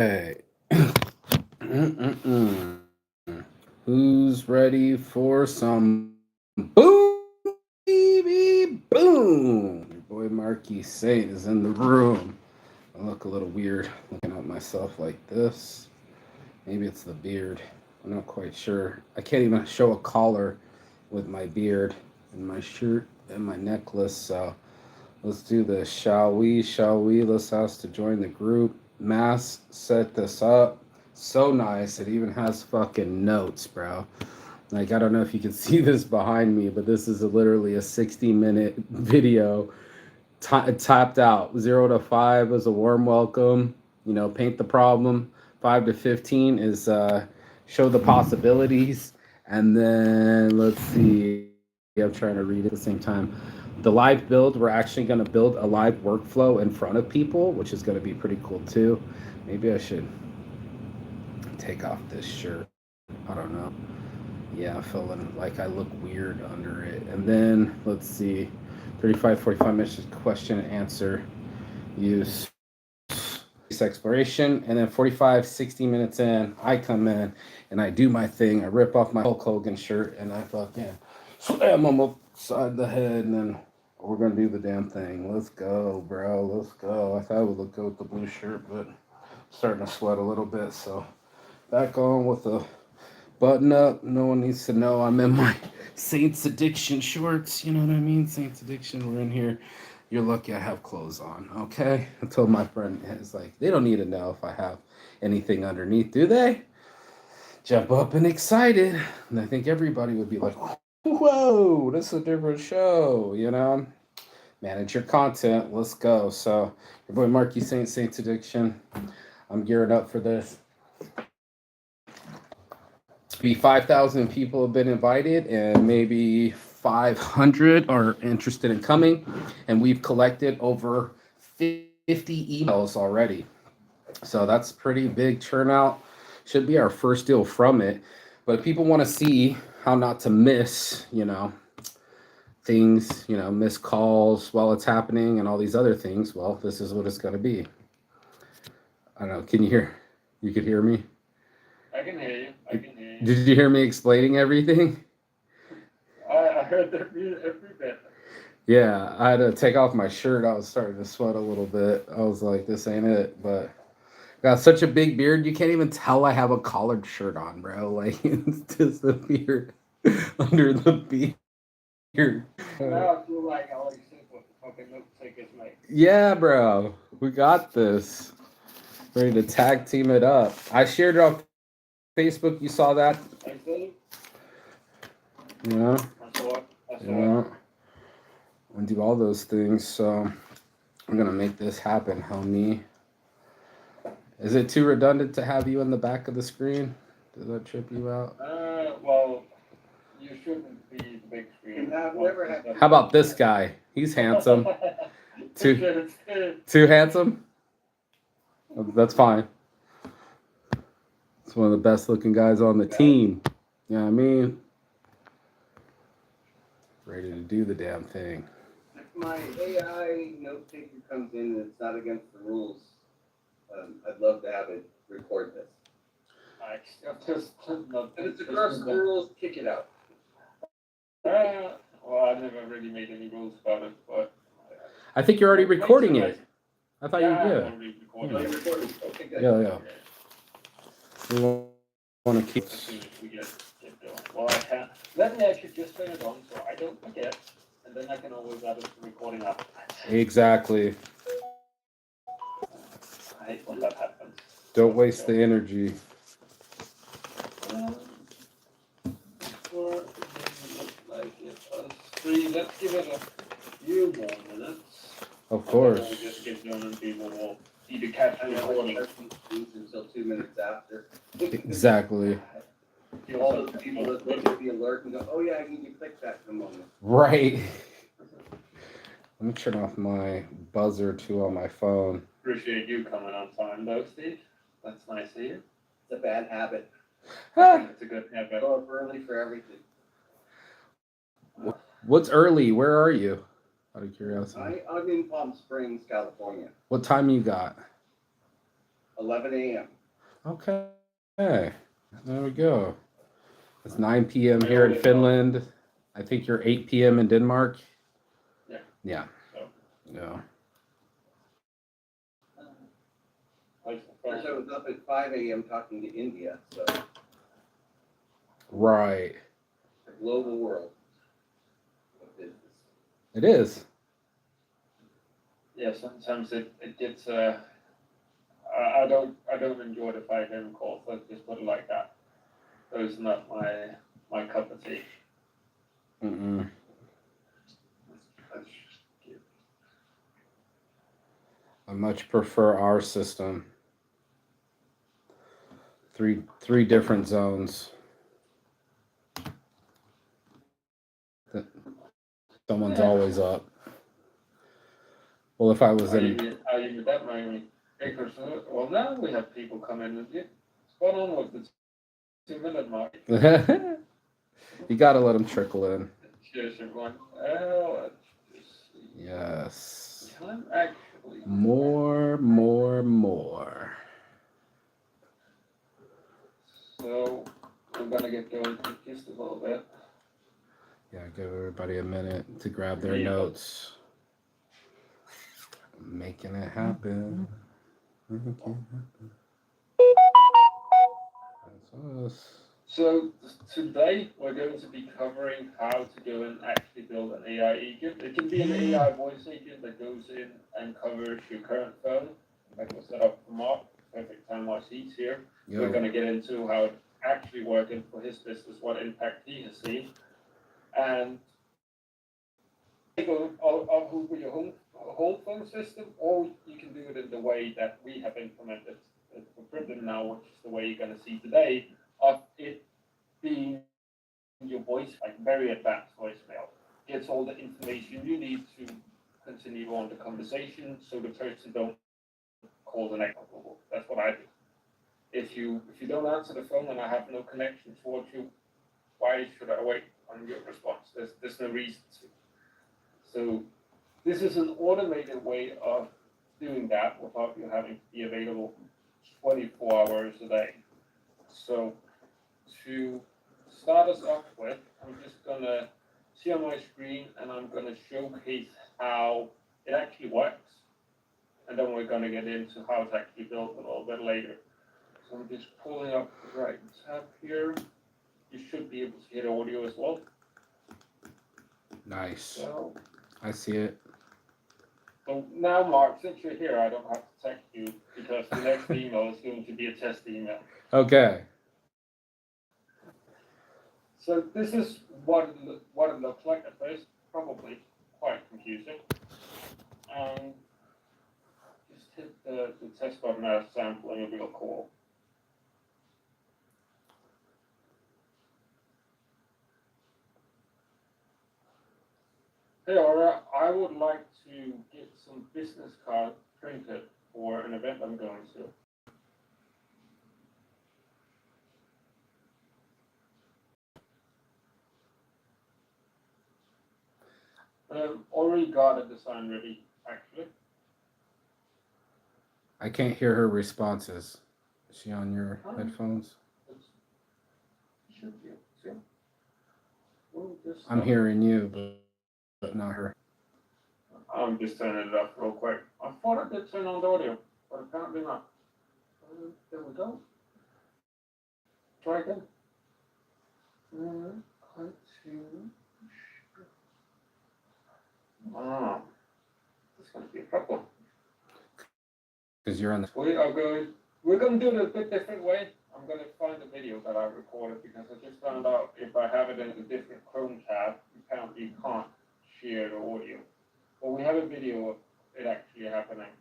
Hey, who's ready for some boom, baby, boom? Your boy Marquis Saint is in the room. I look a little weird looking at myself like this. Maybe it's the beard. I'm not quite sure. I can't even show a collar with my beard and my shirt and my necklace. So let's do this, shall we? Shall we? Let's ask to join the group. Mass set this up. So nice. It even has fucking notes, bro. Like, I don't know if you can see this behind me, but this is literally a 60-minute video tapped out. 0 to 5 is a warm welcome. Paint the problem. 5 to 15 is show the possibilities. And then let's see. I'm trying to read it at the same time. The live build, we're actually going to build a live workflow in front of people, which is going to be pretty cool too. Maybe I should take off this shirt. I don't know. Yeah, feeling like I look weird under it. And then let's see, 35, 45 minutes question and answer. Use exploration, and then 45, 60 minutes in, I come in and I do my thing. I rip off my Hulk Hogan shirt and I fucking slam him upside the head, and then we're gonna do the damn thing. Let's go, bro. Let's go. I thought I would look good with the blue shirt, but I'm starting to sweat a little bit. So back on with the button up. No one needs to know I'm in my Saints Addiction shorts. You know what I mean? Saints Addiction. We're in here. You're lucky I have clothes on, okay? I told my friend, it's like, they don't need to know if I have anything underneath, do they? Jump up and excited. And I think everybody would be like, whoa, this is a different show. Manage your content. Let's go. So, your boy Marky Saints Addiction. I'm geared up for this. Be 5,000 people have been invited, and maybe 500 are interested in coming. And we've collected over 50 emails already. So that's pretty big turnout. Should be our first deal from it. But if people want to see how not to miss, things, miss calls while it's happening and all these other things, well, this is what it's going to be. I don't know. Can you hear? You could hear me? I can hear you. I can hear you. Did you hear me explaining everything? I heard every bit. Yeah, I had to take off my shirt. I was starting to sweat a little bit. I was like, this ain't it. But got such a big beard, you can't even tell I have a collared shirt on, bro. Like, it's just the beard under the beard. Now I feel like I already said what the fucking note takers make. Yeah, bro. We got this. Ready to tag team it up. I shared it on Facebook. You saw that? I see. Yeah. I saw it. I saw Yeah. it. And do all those things. So I'm going to make this happen, homie. Is it too redundant to have you in the back of the screen? Does that trip you out? Well, you shouldn't be the big screen. I've never had. How about this guy? He's handsome. Too handsome? That's fine. It's one of the best looking guys on the team. You know what I mean? Ready to do the damn thing. If my AI note taker comes in and it's not against the rules, I'd love to have it record this. No, If it's across the rules, kick it out. Well, I've never really made any rules about it, but I think you're already recording it. I thought you I'm did. already Oh, recording. you're recording? Okay, good. Yeah. We want to keep. As soon as we get going. Well, I can. Let me actually just turn it on so I don't forget, and then I can always add it to recording after. Exactly. I hate when that happens. Don't waste the energy. Or like it was three. Let's give it a few more minutes. Of course. We just get going and people will either catch the recording. Until 2 minutes after. Exactly. All the people that look at the alert and go, oh yeah, I need to click that in a moment. Right. Let me turn off my buzzer too on my phone. Appreciate you coming on time though, Steve. That's nice of you. It's a bad habit. It's a good habit. Go up early for everything. What's early? Where are you? Out of curiosity. I'm in Palm Springs, California. What time you got? 11 a.m. Okay. There we go. It's 9 p.m. here in Finland. I think you're 8 p.m. in Denmark. Yeah. Yeah. So, Yeah. First, I was up at 5 a.m. talking to India, so Right. a global world of business. It is. yeah, sometimes it gets. I don't enjoy the 5 a.m. calls. Let's just put it like that. Those are not my cup of tea. Mm-mm. That's I much prefer our system. Three different zones. Someone's Yeah. always up. Well, if I was Are in, you with that, Miami? Because well, now we have people come in and spot on with the 2 minute mark. you gotta let them trickle in. Cheers, everyone. Oh, let's just see. Yes. Time actually. More. So we're gonna get going just a little bit. Yeah, give everybody a minute to grab their notes. Making it happen. Making it happen. That's us. So today we're going to be covering how to go and actually build an AI agent. It can be an AI voice agent that goes in and covers your current phone. Like we'll set up for Mark. Perfect time while he's here. Yo. We're going to get into how it actually working for his business, what impact he has seen, and of your home phone system, or you can do it in the way that we have implemented it for Britain now, which is the way you're going to see today, of it being your voice, like very advanced voicemail. Gets all the information you need to continue on the conversation, so the person don't call the next one. That's what I do. If you don't answer the phone and I have no connection towards you, why should I wait on your response? There's no reason to. So this is an automated way of doing that without you having to be available 24 hours a day. So to start us off with, I'm just gonna see on my screen and I'm gonna showcase how it actually works. And then we're gonna get into how it's actually built a little bit later. So I'm just pulling up the right tab here. You should be able to hear audio as well. Nice. So I see it. So now, Mark, since you're here, I don't have to text you because the next email is going to be a test email. Okay. So this is what it looks like at first. Probably quite confusing. And just hit the test button as sampling a real call. Hey, Aura, I would like to get some business card printed for an event I'm going to. Already got a design ready, actually. I can't hear her responses. Is she on your headphones? Should be. See? We'll just I'm hearing you, but not her. I'm just turning it up real quick. I thought I did turn on the audio, but apparently not. There we go. Try again. Click to. Ah, it's going to be a problem. Because you're on the. We're going to do it a bit different way. I'm going to find the video that I recorded because I just found out if I have it in a different Chrome tab, you can't share the audio. But we have a video of it actually happening.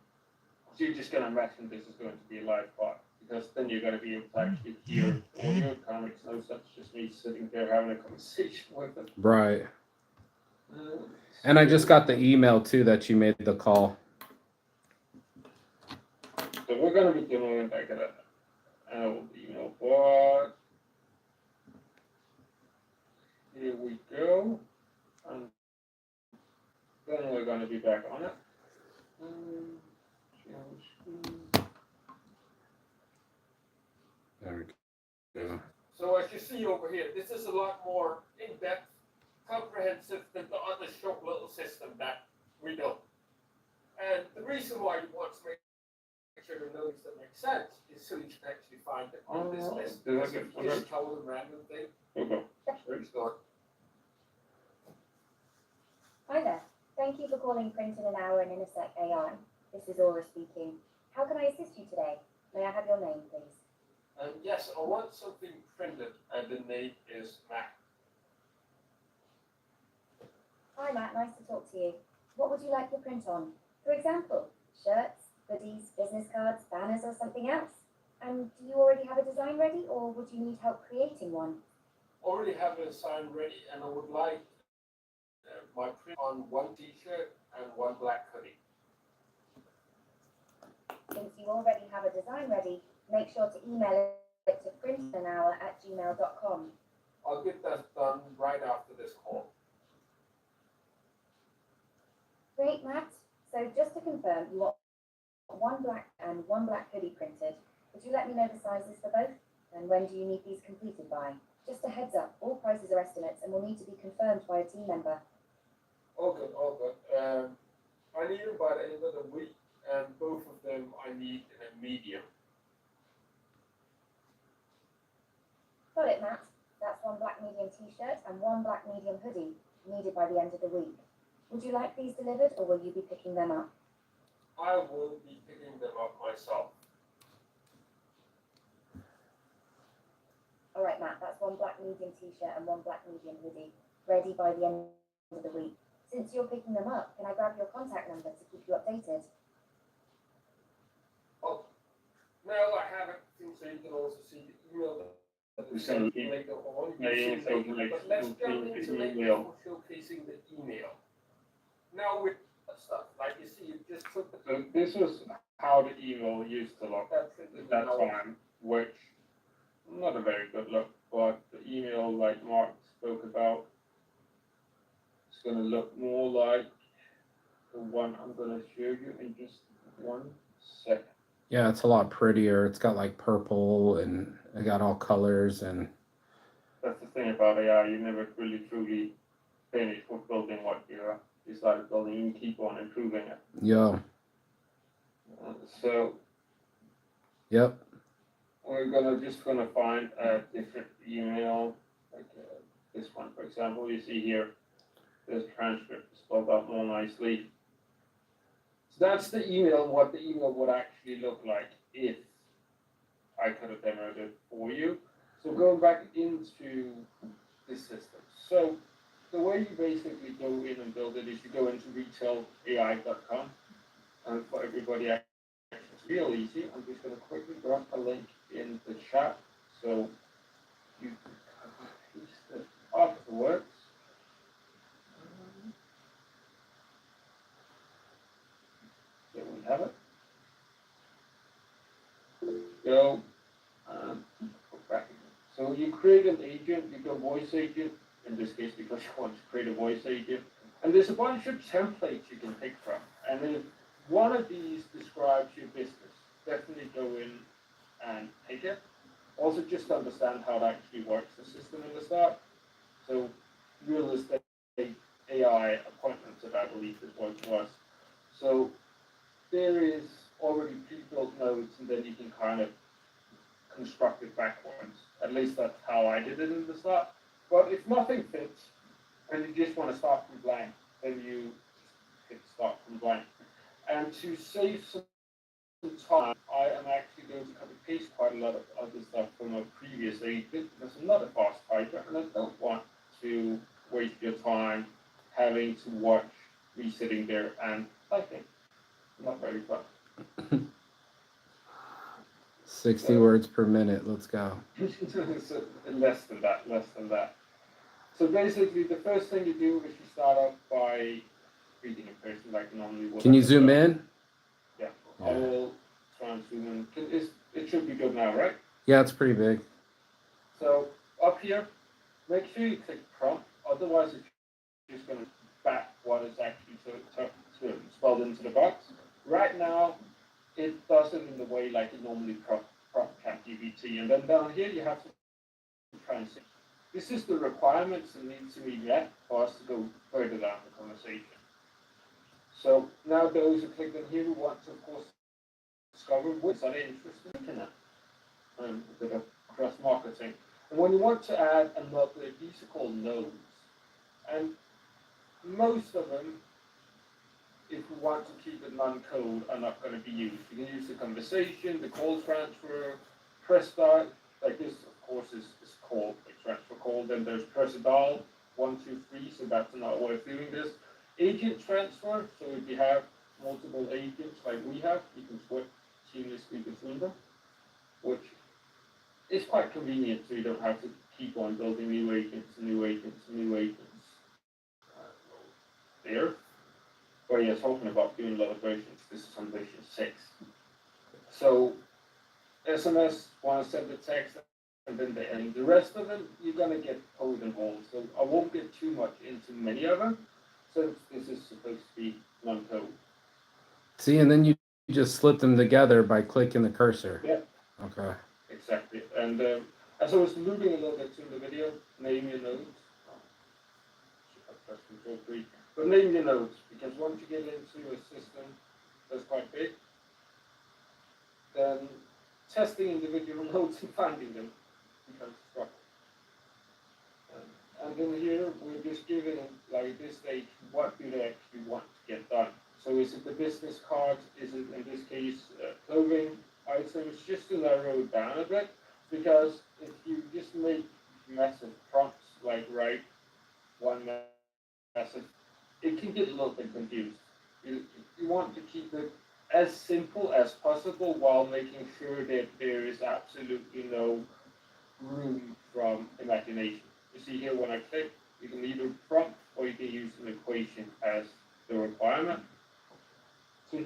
So you're just going to imagine this is going to be a live part because then you're going to be able to actually hear audio. It kind of makes no sense, just me sitting there having a conversation with them. Right. And I just got the email too that you made the call. So we're going to be doing it like that. What? Here we go. And then we're going to be back on it. There we go. So as you see over here, this is a lot more in-depth, comprehensive than the other short little system that we built. And the reason why you want to make sure the nodes that make sense is so you can actually find them on this list. Because if you just tell them random thing, restart. Hi there. Thank you for calling Print in an Hour and Intersect AI. This is Aura speaking. How can I assist you today? May I have your name, please? Yes, I want something printed, and the name is Mac. Hi, Matt. Nice to talk to you. What would you like to print on? For example, shirts, hoodies, business cards, banners, or something else? And do you already have a design ready, or would you need help creating one? Already have a design ready, and I would like my print on one T-shirt and one black hoodie. Since you already have a design ready, make sure to email it to printinanhour@gmail.com. I'll get that done right after this call. Great, Matt. So just to confirm, you want one black and one black hoodie printed. Would you let me know the sizes for both? And when do you need these completed by? Just a heads up, all prices are estimates and will need to be confirmed by a team member. All good, all good. I need them by the end of the week, and both of them I need in a medium. Got it, Matt. That's one black medium t-shirt and one black medium hoodie needed by the end of the week. Would you like these delivered or will you be picking them up? I will be picking them up myself. All right, Matt, that's one black medium t-shirt and one black medium hoodie ready by the end of the week. Since you're picking them up, can I grab your contact number to keep you updated? Oh, no, I haven't. So you can also see the email that we sent later on. But let's jump into later for showcasing the email. Now with stuff, like you see, you just took the. So this was how the email used to look at that time, which not a very good look, but the email like Mark spoke about, it's going to look more like the one I'm going to show you in just 1 second. Yeah, it's a lot prettier. It's got like purple and it got all colors and That's the thing about AI. You never really truly finish with building what you started building. You keep on improving it. yeah. So Yep. we're just gonna find a different email, like this one, for example. You see here, this transcript is spelled out more nicely. So that's the email. What the email would actually look like if I could have demoed it for you. So going back into this system. So the way you basically go in and build it is you go into retailai.com, and for everybody, it's real easy. I'm just going to quickly drop a link in the chat so you can paste it afterwards. There we have it. Go back again. So you create an agent, you go voice agent, in this case because you want to create a voice agent. And there's a bunch of templates you can pick from. And if one of these describes your business, definitely go in and take it. Also just to understand how it actually works, the system in the start. So real estate AI appointments that I believe is what it was. So there is already pre-built nodes and then you can kind of construct it backwards. At least that's how I did it in the start. But if nothing fits and you just want to start from blank, then you hit start from blank. And to save some time, I am actually going to copy paste quite a lot of other stuff from a previous agent because I'm not a fast typer and I don't want to waste your time having to watch me sitting there and typing. Not very fun. 60 words per minute. Let's go. So less than that. So basically, the first thing you do is you start off by reading a person like normally would. Can you zoom in? Yeah. I will try and zoom in. It should be good now, right? Yeah, it's pretty big. So up here, make sure you click prompt. Otherwise, it's just going to back what is actually spelled into the box. Right now, it does it in the way like it normally prompt ChatGPT. And then down here you have to translate. This is the requirements that need to be met for us to go further down the conversation. So now those who click on here who want to, of course, discover what's are interested in internet, a bit of cross marketing. And when you want to add another, these are called nodes. And most of them, if we want to keep it non-code, are not going to be used. You can use the conversation, the call transfer, press start, like this, of course, is called a transfer call. Then there's press a dial, 1, 2, 3, so that's another way of doing this. Agent transfer, so if you have multiple agents like we have, you can switch seamlessly between them, which is quite convenient, so you don't have to keep on building new agents, new agents, new agents there. But yeah, talking about doing a lot of versions, this is on version 6. So SMS, want to send the text, and then the end. The rest of them, you're going to get code involved. So I won't get too much into many of them, since this is supposed to be non-code. See, and then you just slip them together by clicking the cursor. Yeah. Okay. Exactly. And as I was alluding a little bit to in the video, name your nodes. Press Control 3. But name your nodes, because once you get into a system that's quite big, then testing individual nodes and finding them becomes a struggle. And then here, we're just giving, like at this stage, what do they actually want to get done? So is it the business cards? Is it, in this case, clothing items? Just to narrow it down a bit, because if you just make massive prompts, like write one message, it can get a little bit confused. You want to keep it as simple as possible while making sure that there is absolutely no room from imagination. You see here when I click, you can either prompt or you can use an equation as the requirement. So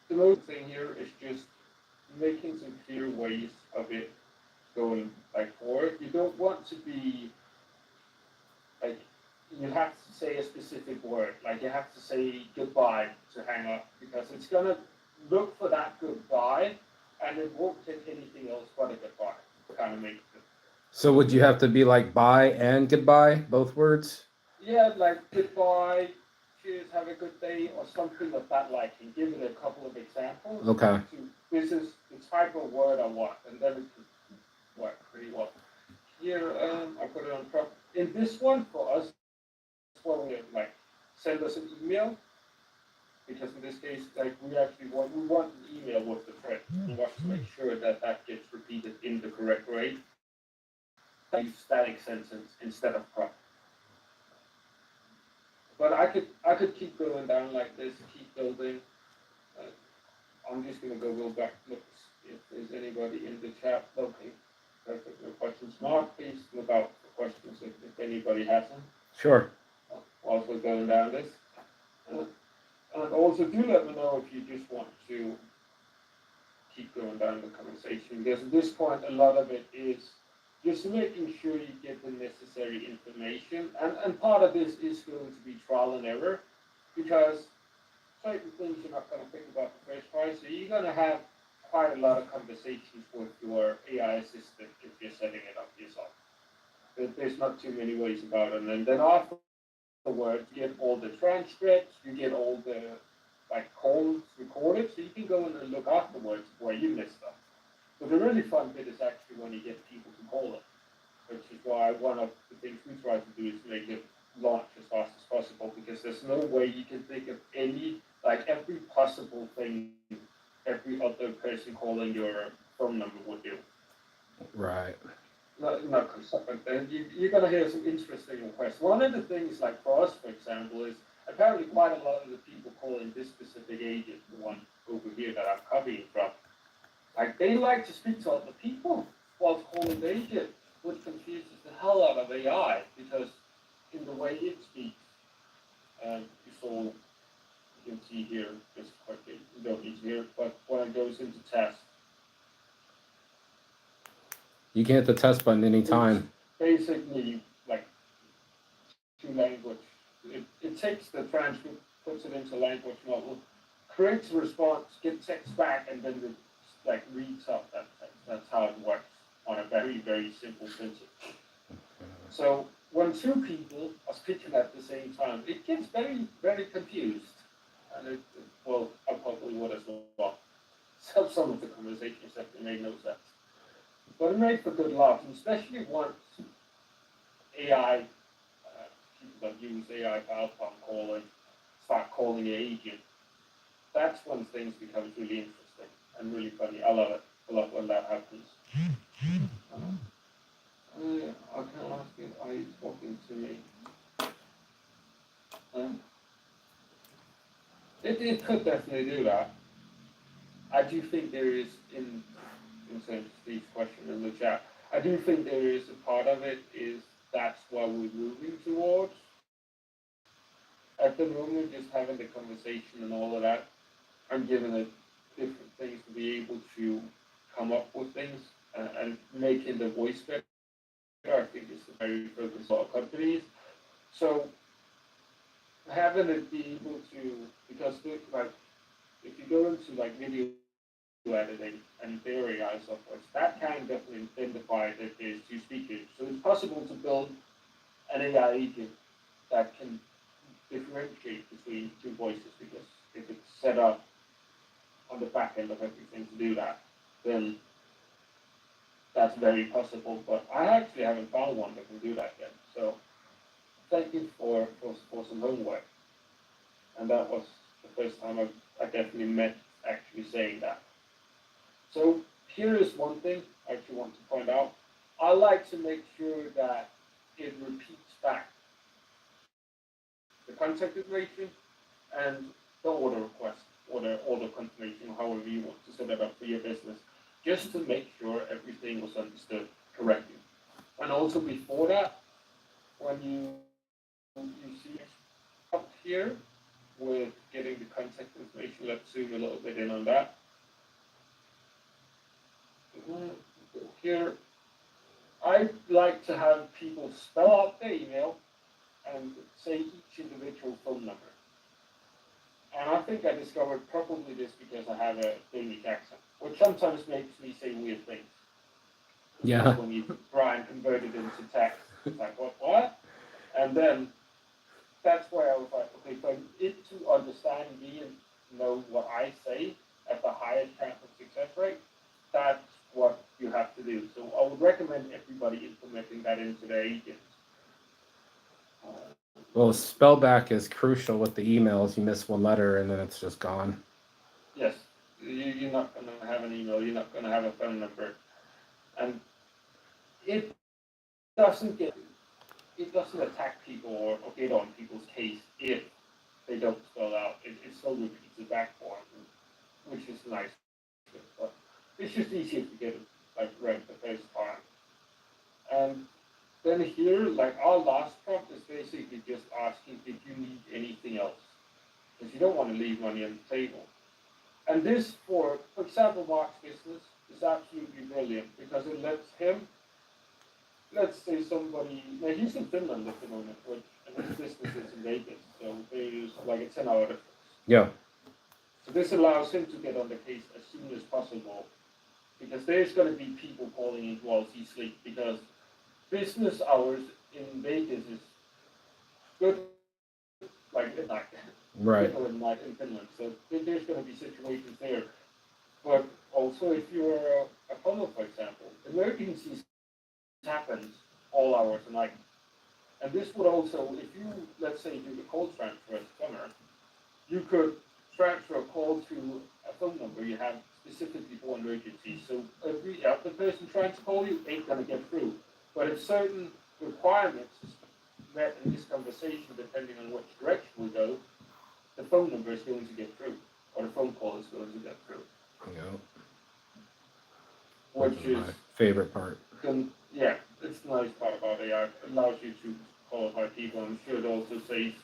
the most thing here is just making some clear ways of it going like forward. You don't want to be like, you have to say a specific word, like you have to say goodbye to hang up, because it's gonna look for that goodbye and it won't take anything else but a goodbye to kind of make it. So would you have to be like bye and goodbye, both words? Yeah, like goodbye, cheers, have a good day, or something of that like, and give it a couple of examples. Okay. This is the type of word I want, and then it could work pretty well. Here, I put it on top. In this one, for us, well, we like send us an email, because in this case, like we want an email with the thread. We want to make sure that that gets repeated in the correct way. I use static sentence instead of prompt. But I could keep going down like this, keep building. I'm just gonna go back, look if there's anybody in the chat. Okay, perfect. No questions. Mark, please look out for questions if anybody has them. Sure. Whilst we're going down this. And also do let me know if you just want to keep going down the conversation, because at this point a lot of it is just making sure you get the necessary information, and part of this is going to be trial and error, because certain things you're not going to think about the first try, so you're going to have quite a lot of conversations with your AI assistant if you're setting it up yourself. There's not too many ways about it, and then afterwards you get all the transcripts, you get all the like calls recorded, so you can go in and look afterwards where you missed stuff. So the really fun bit is actually when you get people to call it, which is why one of the things we try to do is make it launch as fast as possible, because there's no way you can think of every possible thing every other person calling your phone number would do. Right. Not constructive. You're going to hear some interesting requests. One of the things, like for us, for example, is apparently quite a lot of the people calling this specific agent, the one over here that I'm copying from, like they like to speak to other people while calling the agent, which confuses the hell out of AI, because in the way it speaks, you can see here, just quickly, you don't need to hear it, but when it goes into test, You can hit the test button anytime. basically like to language. It takes the transcript, puts it into language model, creates a response, gets text back, and then like reads up that text. That's how it works on a very, very simple principle. So when two people are speaking at the same time, it gets very, very confused. And well, I probably would as well. Some of the conversations actually made no sense. But it made for good laughs, and especially once AI, people that use AI for outbound calling, start calling an agent. That's when things becomes really interesting and really funny. I love it. I love when that happens. I can ask you, are you talking to me? Um, it could definitely do that. I do think there is, in terms of Steve's question in the chat, I do think there is a part of it is that's what we're moving towards. At the moment, just having the conversation and all of that, I'm giving it different things to be able to come up with things and making the voice better. I think it's a very focus for companies. So having it be able to, because like if you go into like video editing and their AI software, that can definitely identify that there's two speakers. So it's possible to build an AI agent that can differentiate between two voices, because if it's set up on the back end of everything to do that, then that's very possible. But I actually haven't found one that can do that yet. So thank you for some homework. And that was the first time I definitely met actually saying that. So here is one thing I actually want to point out. I like to make sure that it repeats back the contact information and the order request or the order confirmation, however you want to set it up for your business, just to make sure everything was understood correctly. And also before that, when you see up here with getting the contact information, let's zoom a little bit in on that. Here, I like to have people spell out their email and say each individual phone number. And I think I discovered probably this because I have a Danish accent, which sometimes makes me say weird things. Yeah. When you try and convert it into text, it's like, what? And then that's where I was like, okay, for it to understand me and know what I say at the highest chance of success rate, that's what you have to do. So I would recommend everybody implementing that into their agents. Well, spellback is crucial with the emails. You miss one letter and then it's just gone. Yes, you're not going to have an email, you're not going to have a phone number. And it doesn't attack people or get on people's case if they don't spell out. It still repeats it back for them, which is nice. But it's just easier to get it like right the first time. And then here, like our last prompt is basically just asking, did you need anything else? Because you don't want to leave money on the table. And this, for example, Mark's business is absolutely brilliant because it lets him, let's say somebody, now he's in Finland at the moment, and his business is in Vegas, so there's like a 10-hour difference. Yeah. So this allows him to get on the case as soon as possible, because there's going to be people calling in while he sleeps, because business hours in Vegas is good, like midnight. Right. Middle of the night in Finland. So there's going to be situations there. But also, if you're a plumber, for example, emergencies happens all hours of night. And this would also, if you, let's say, do the call transfer as a plumber, you could transfer a call to a phone number you have specifically for emergencies. So every the person trying to call you ain't going to get through. But if certain requirements met in this conversation, depending on which direction we go, the phone number is going to get through, or the phone call is going to get through. Yeah. Which is my favorite part. Yeah, it's the nice part about AI. It allows you to qualify people. I'm sure it also saves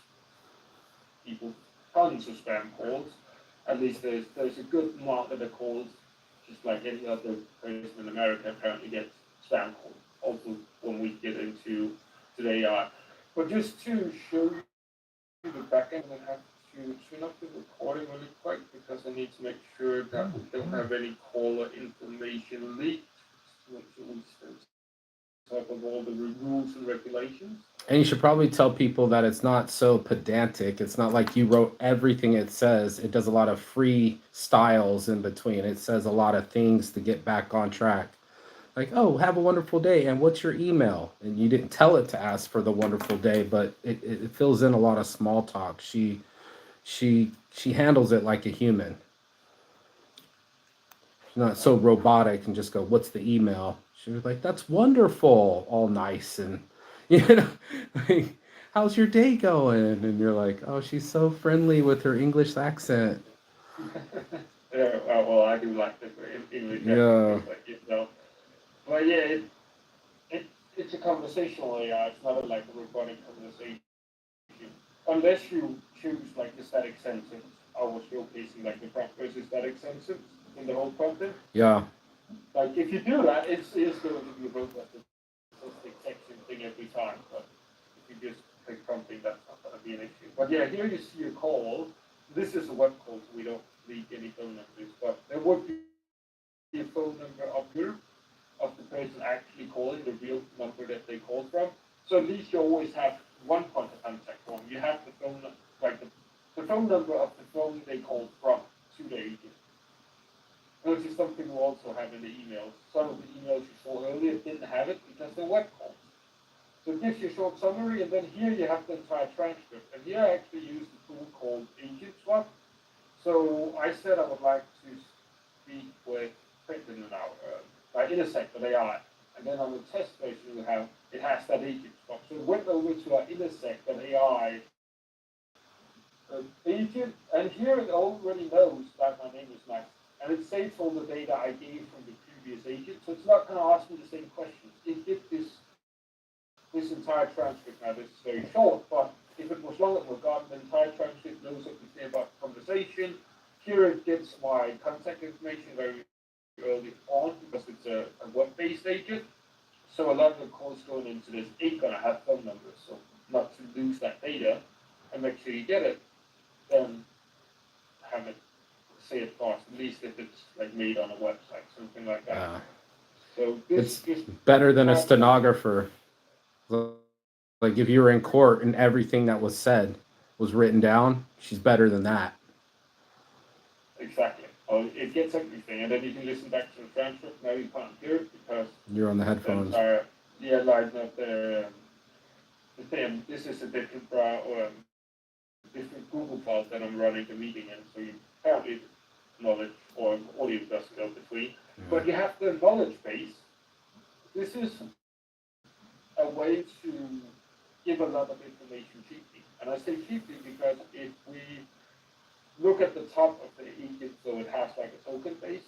people tons of spam calls. At least there's a good amount of the calls, just like any other person in America apparently gets spam calls. Also, when we get into the AI. But just to show you the backend, I have to turn up the recording really quick because I need to make sure that we don't have any caller information leaked. To make sure we stay on top of all the rules and regulations. And you should probably tell people that it's not so pedantic. It's not like you wrote everything it says. It does a lot of free styles in between. It says a lot of things to get back on track. Like, oh, have a wonderful day. And what's your email? And you didn't tell it to ask for the wonderful day, but it fills in a lot of small talk. She handles it like a human. She's not so robotic and just go, what's the email? She was like, that's wonderful, all nice and like, how's your day going? And you're like, oh, she's so friendly with her English accent. Yeah, well, I do like the English Yeah. accent, like yourself. But yeah, it's a conversational AI. It's not like a robotic conversation. Unless you choose like the static sentence, I was showcasing like the prompt versus static sentence in the whole content. Yeah. Like if you do that, it's going to be a robot section thing every time. But if you just click something, that's not going to be an issue. But yeah, here you see a call. This is a web call, so we don't leak any phone numbers. But there would be a phone number up here of the person actually calling, the real number that they called from. So at least you always have one point of contact form. You have the phone, like the phone number of the phone they called from to the agent. Which is something we also have in the emails. Some of the emails you saw earlier didn't have it because they're web calls. So it gives you a short summary, and then here you have the entire transcript. And here I actually used a tool called Agent Swap. So I said I would like to speak with Clinton now, by Intersect with AI. And then on the test version it has that agent swap. So it went over to our Intersect and AI agent, and here it already knows that my name is Max. And it saves all the data I gave from the previous agent, so it's not going to ask me the same questions. It did this entire transcript. Now this is very short, but if it was long, it would have gotten the entire transcript, knows everything about the conversation. Here it gets my contact information very early on because it's a web-based agent. So a lot of the calls going into this ain't gonna have phone numbers. So not to lose that data and make sure you get it, then have it say it fast, at least if it's like made on a website, something like that. Yeah. So this It's better than a stenographer. Like if you were in court and everything that was said was written down, she's better than that. exactly. Oh, it gets everything, and then you can listen back to the transcript. Now you can't hear it because You're on the the headphones. entire line of the thing. This is a different different Google files that I'm running the meeting in, so you apparently knowledge or audio doesn't go between. Yeah. But you have the knowledge base. This is a way to give a lot of information cheaply. And I say cheaply because if we look at the top of the agent, so it has like a token base,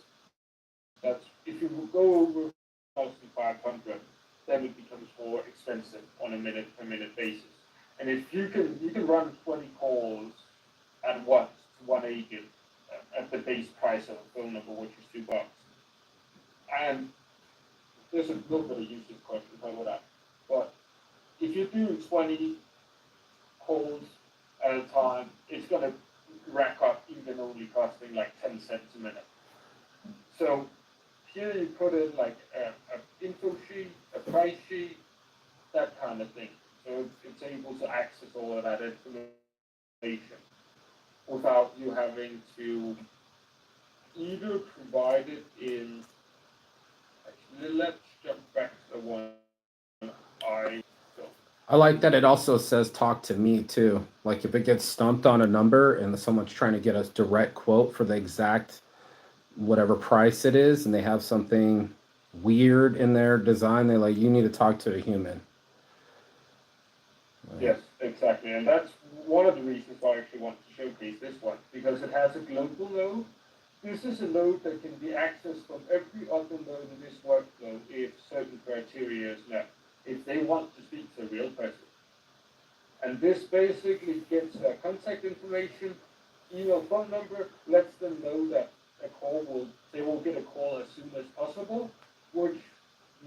that's if you go over 1,500, then it becomes more expensive on a minute per minute basis. And if you can run 20 calls at once to one agent at the base price of a phone number, which is $2. And there's a little bit of usage question over that. But if you do 20 calls at a time, it's going to rack up even only costing like 10 cents a minute. So here you put in like a info sheet, a price sheet, that kind of thing. So it's able to access all of that information without you having to either provide it in. Actually, let's jump back to the one I built. I like that it also says talk to me too. Like if it gets stumped on a number and someone's trying to get a direct quote for the exact whatever price it is and they have something weird in their design, they're like, you need to talk to a human. Yes, exactly. And that's one of the reasons why I actually want to showcase this one, because it has a global node. This is a node that can be accessed from every other node in this workflow if certain criteria is met, if they want to speak to a real person. And this basically gets their contact information, email, phone number, lets them know that they will get a call as soon as possible, which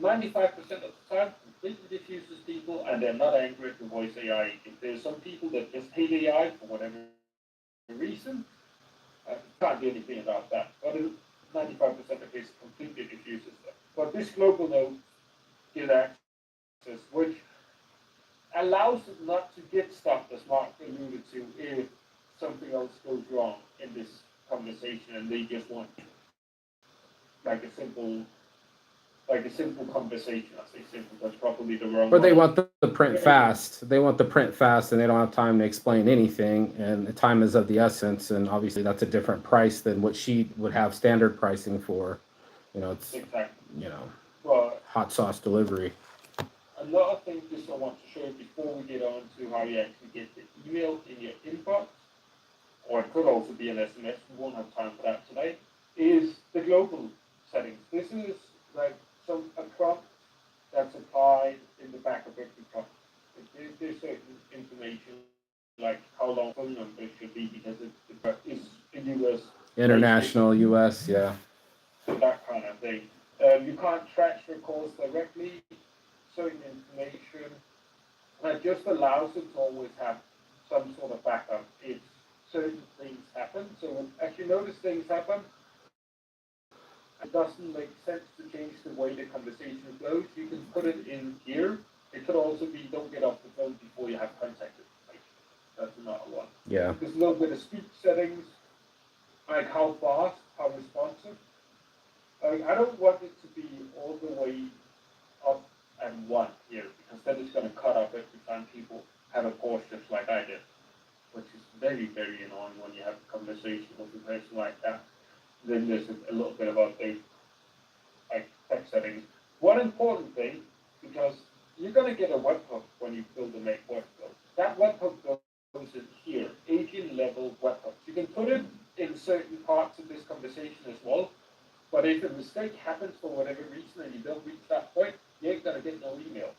95% of the time completely diffuses people and they're not angry at the voice AI. If there's some people that just hate AI for whatever reason, Can't do anything about that. But 95% of case completely diffuses them. But this global node gives access, which allows it not to get stuff, as Mark alluded to, if something else goes wrong in this conversation and they just want like a simple conversation. I say simple, that's probably the wrong Or they word. want the print fast. They want the print fast, and they don't have time to explain anything. And the time is of the essence. And obviously, that's a different price than what she would have standard pricing for. It's Exactly. But hot sauce delivery. Another thing just I want to show you before we get on to how you actually get the email in your inbox, or it could also be an SMS. We won't have time for that today. Is the global settings. This is like a prompt that's applied in the back of every prompt. There's certain information like how long phone number should be because it's in US. International US, yeah. That kind of thing. You can't transfer calls directly, certain information. That just allows it to always have some sort of backup if certain things happen. So as you notice things happen, it doesn't make sense to change the way the conversation flows. You can put it in here. It could also be don't get off the phone before you have contact information. That's another one. Yeah. There's a little bit of speech settings, like how fast, how responsive. I don't want it to be all the way up and one here, because then it's going to cut up every time people have a pause just like I did, which is very, very annoying when you have a conversation with a person like that. Then there's a little bit about the text settings. One important thing, because you're going to get a webhook when you build a make workflow. That webhook goes in here, agent level webhooks. You can put it in certain parts of this conversation as well, but if a mistake happens for whatever reason and you don't reach that point, you ain't going to get no email.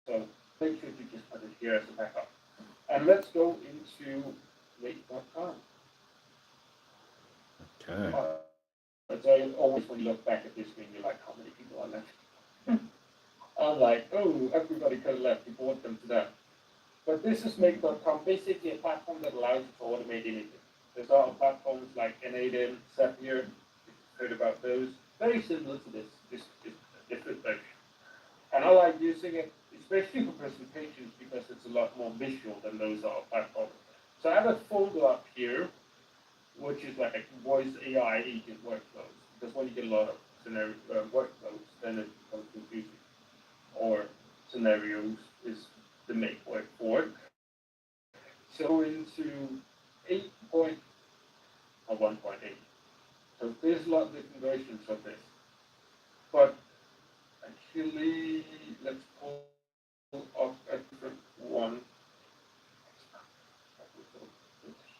So make sure you just put it here as a backup. And let's go into make.com. Okay. So always when you look back at this screen, you're like, how many people are left? I'm like, oh, everybody could have left. You brought them to that. But this is make.com, basically a platform that allows you to automate anything. There's other platforms like N8N, Zapier, if you've heard about those. Very similar to this is a different version. And I like using it, especially for presentations, because it's a lot more visual than those other platforms. So I have a folder up here, which is like voice AI agent workflows. Because when you get a lot of scenario workflows, then it becomes confusing. Or scenarios is the make word for it. So into 8 point or 1.8. So there's a lot of different versions of this. But actually, let's pull up a different one.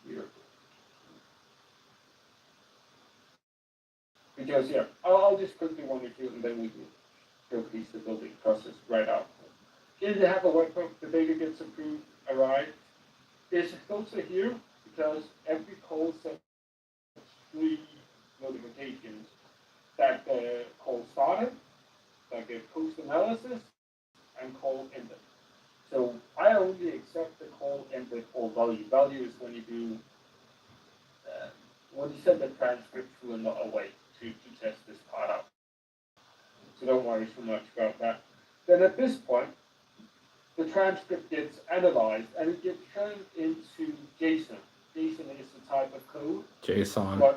Here. Because yeah, I'll just quickly run you through and then we can showcase the building process right out. Here you have a webhook, the data gets approved, arrived. There's a filter here because every call sets 3 notifications that the call started, like a post analysis, and call ended. So I only accept the call ended or value. Value is when you do when you send the transcript through another way to test this part out. So don't worry so much about that. Then at this point, the transcript gets analyzed and it gets turned into JSON. JSON is the type of code. JSON.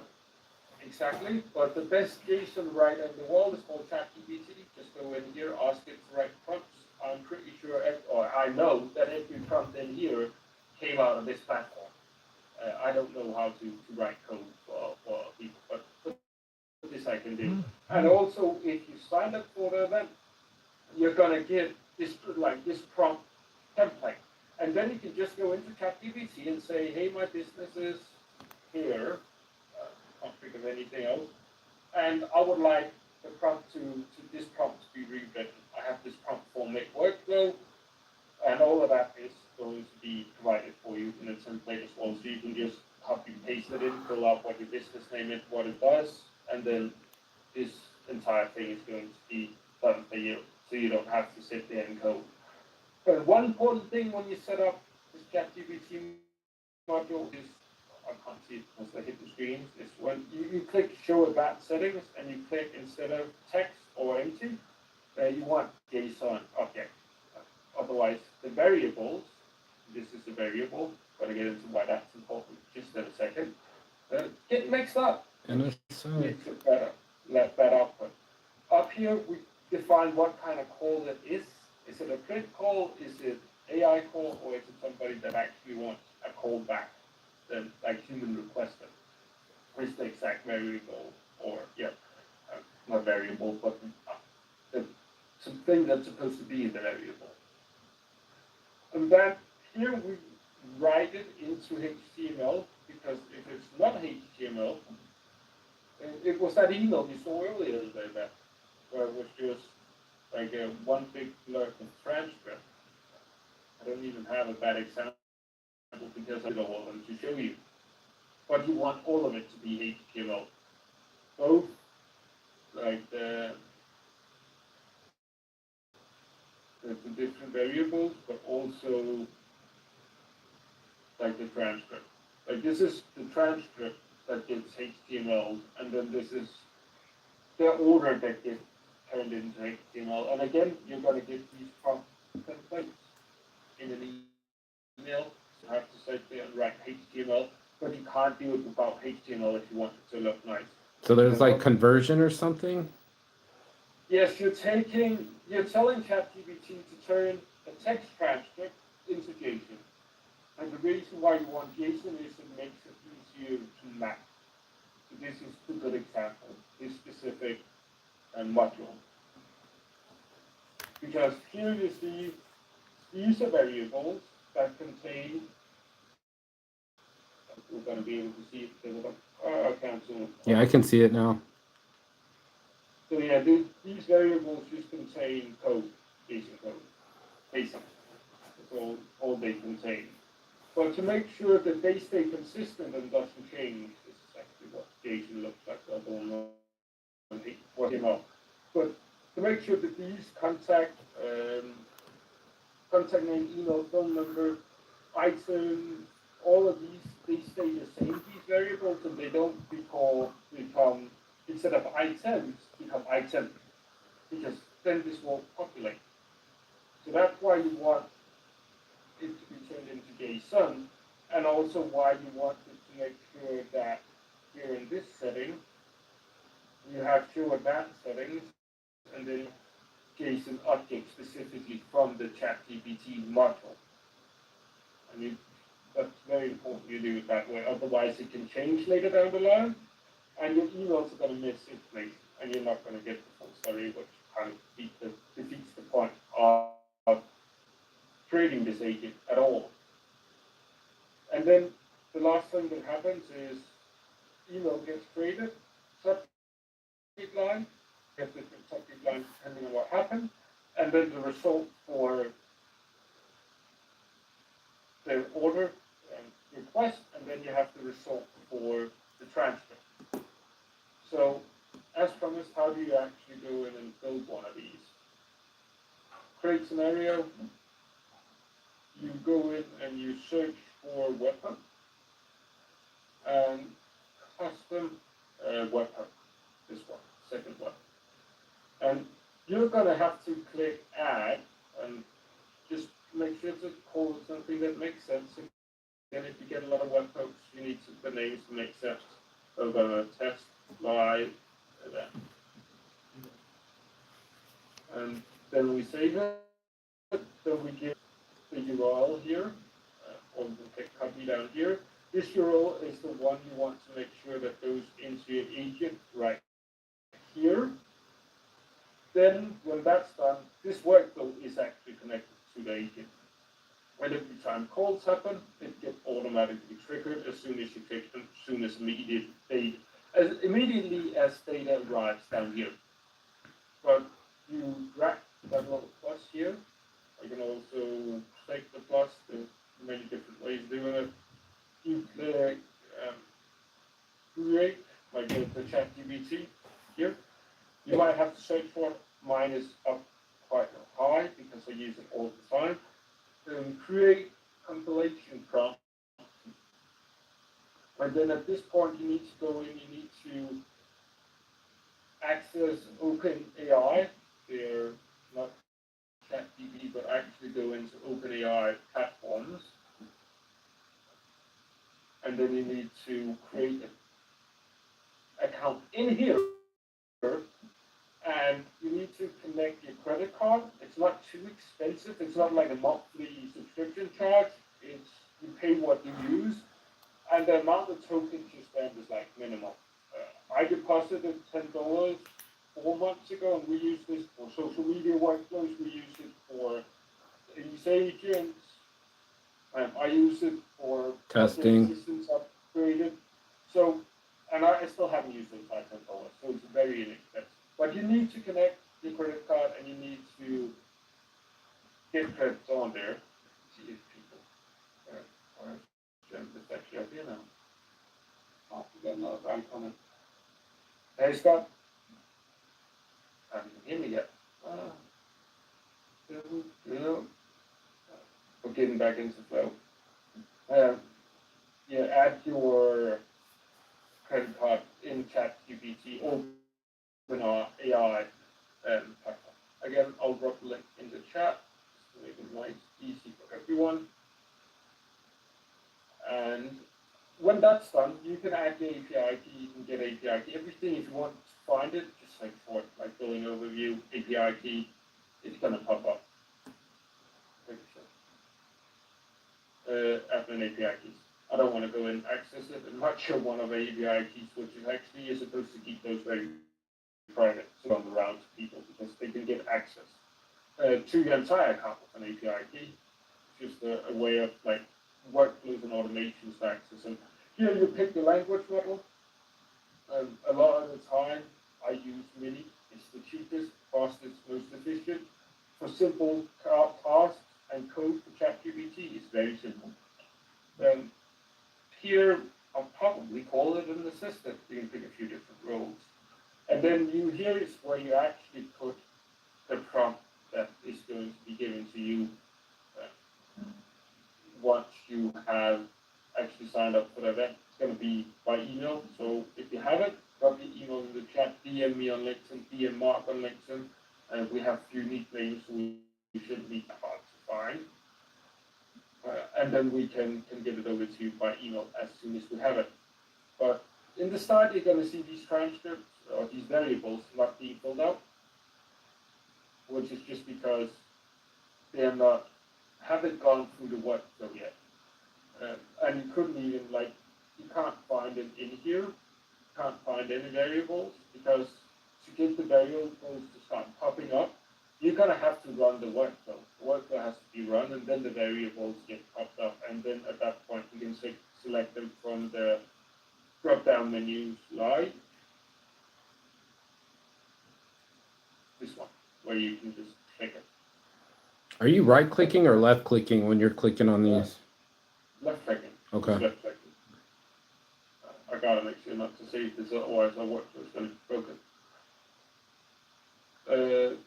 Exactly. But the best JSON writer in the world is called ChatGPT. Just go in here, ask it to write prompts. I'm pretty sure, or I know that every prompt in here came out of this platform. I don't know how to write code for people, but this I can do. And also, if you sign up for the event, you're gonna get this prompt template, and then you can just go into ChatGPT and say, "Hey, my business is here. Can't think of anything else, and I would like the prompt to this prompt to be rewritten. I have this prompt for make workflow, and all of that is going to be provided for you in a template as well. So you can just copy and paste it in, fill out what your business name is, what it does, and then this entire thing is going to be done for you. So you don't have to sit there and code. But one important thing when you set up this ChatGPT module is I can't see it because I hit the screen, is when you click show advanced settings and you click instead of text or empty, you want JSON object. Otherwise, the variables, this is a variable, but I'll get into why that's important just in a second, get mixed up. And it's Makes it better, let that output. Up here, we define what kind of call it is. Is it a print call? Is it AI call? Or is it somebody that actually wants a call back, then like human requested? Or is the exact variable, or not variable, but something that's supposed to be in the variable. And then here we write it into HTML, because if it's not HTML, it was that email you saw earlier that where it was just like a one big blurb of transcript. I don't even have a bad example because I don't want them to show you. But you want all of it to be HTML. Both like the different variables, but also like the transcript. Like this is the transcript that gets HTML, and then this is the order that gets turned into HTML. And again, you're going to get these prompt templates in an email. So you have to sit there and write HTML, but you can't do it without HTML if you want it to look nice. so there's like conversion or something? Yes, you're telling ChatGPT to turn a text transcript into JSON. And the reason why you want JSON is it makes it easier to map. So this is a good example, this specific module. Because here you see these are variables that contain, we're going to be able to see it, I can't zoom. Yeah, I can see it now. So yeah, these variables just contain code, basic code, basic. That's all they contain. But to make sure that they stay consistent and doesn't change, this is actually what JSON looks like. I don't know what you know. But to make sure that these contact name, email, phone number, item, all of these, they stay the same, these variables, and they don't become instead of items, become item, because then this won't populate. So that's why you want it to be turned into JSON, and also why you want it to make sure that here in this setting, you have show advanced settings, and then JSON object specifically from the ChatGPT module. And that's very important you do it that way, otherwise it can change later down the line, and your emails are going to miss information, and you're not going to get the full story, which kind of defeats the point of creating this agent at all. And then the last thing that happens is email gets created, subject line, get different subject lines depending on what happened, and then the result for the order request, and then you have the result for the transcript. So, as promised, how do you actually go in and build one of these? Create scenario, you go in and you search for webhook, and custom webhook, this one, second one. And you're going to have to click add, and just make sure to call it something that makes sense. And if you get a lot of webhooks, you need the names to make sense. So we're going to test live event. And then we save it. Then we give the URL here, or we click copy down here. This URL is the one you want to make sure that goes into your agent right here. Then, when that's done, this workflow is actually connected to the agent. When every time calls happen, it gets automatically triggered as soon as you click them, as soon as immediately as data arrives down here. But you drag that little plus here. I can also take the plus. There's many different ways of doing it. You click create, like the ChatGPT here. You might have to search for it. Mine is up quite high because I use it all the time. Create compilation prompt. And then at this point, you need to go in, you need to access OpenAI. They're not ChatGPT, but actually go into OpenAI platforms. And then you need to create an account in here. And you need to connect your credit card. It's not too expensive. It's not like a monthly subscription charge. It's you pay what you use, and the amount of tokens you spend is like minimal. I deposited $10 4 months ago, and we use this for social media workflows. We use it for these agents. I use it for Testing. systems upgraded. So, and I still haven't used it by $10, so it's very inexpensive. But you need to connect your credit card, and you need to get credits on there. See if people are it's actually up here now. Oh, we got another guy coming. Hey, Scott. Haven't hear me yet. We're getting back into flow. Yeah, add your credit card in ChatGPT, open our AI platform. Again, I'll drop the link in the chat just to make it nice, easy for everyone. And when that's done, you can add the API key, you can get API key, everything. If you want to find it, just like for it, like billing overview, API key, it's gonna pop up. Admin API keys. I don't want to go and access it. I'm not sure one of the API keys, which is actually is supposed to keep those very private, so on around to people because they can get access to your entire account with an API key. It's just a way of like workflows and automations to access. And here you pick the language model. A lot of the time, I use Mini. It's the cheapest, fastest, most efficient for simple tasks and code for ChatGPT. It's very simple. Here, I'll probably call it an assistant. You can pick a few different roles. And then here is where you actually put the prompt that is going to be given to you once you have actually signed up for the event. It's going to be by email. So if you haven't, drop your email in the chat, DM me on LinkedIn, DM Mark on LinkedIn. We have a few nicknames, so we shouldn't be hard to find. And then we can get it over to you by email as soon as we have it. But in the start, you're going to see these transcripts or these variables not being filled out, which is just because they haven't gone through the workflow yet. And you couldn't even you can't find it in here, can't find any variables because to get the variables to start popping up, you're going to have to run the workflow. The workflow has to be run, and then the variables get popped up. And then at that point, you can select them from the drop-down menus live. This one, where you can just click it. Are you right-clicking or left-clicking when you're clicking on these? Left-clicking. Okay. Left-clicking. I gotta make sure not to save this, otherwise our workflow is going to be broken.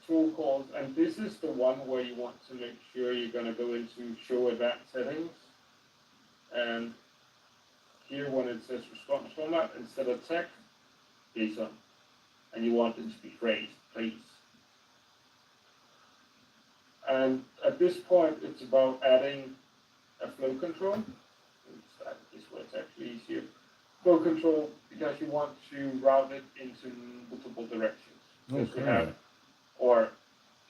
Tool calls, and this is the one where you want to make sure you're going to go into show advanced settings. And here, when it says response format, instead of text, JSON. And you want it to be phrased, please. And at this point, it's about adding a flow control. This way it's actually easier. Flow control, because you want to route it into multiple directions. Okay. Or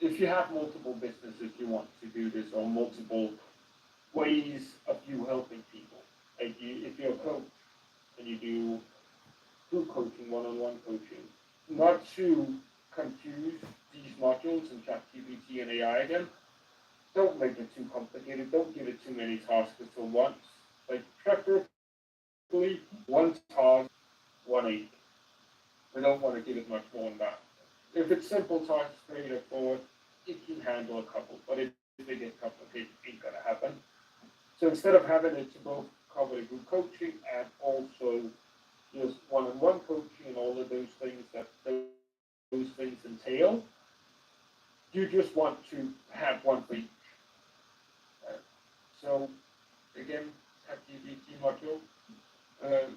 if you have multiple businesses, you want to do this, or multiple ways of you helping people. Like if you're a coach and you do group coaching, one-on-one coaching, not to confuse these modules in ChatGPT and AI again. Don't make it too complicated. Don't give it too many tasks at once. Like preferably one task, one agent. We don't want to give it much more than that. If it's simple tasks, straightforward, it can handle a couple. But if they get complicated, it ain't gonna happen. So instead of having it to both cover the group coaching and also just one-on-one coaching and all of those things that those things entail, you just want to have one for each. So again, ChatGPT module, And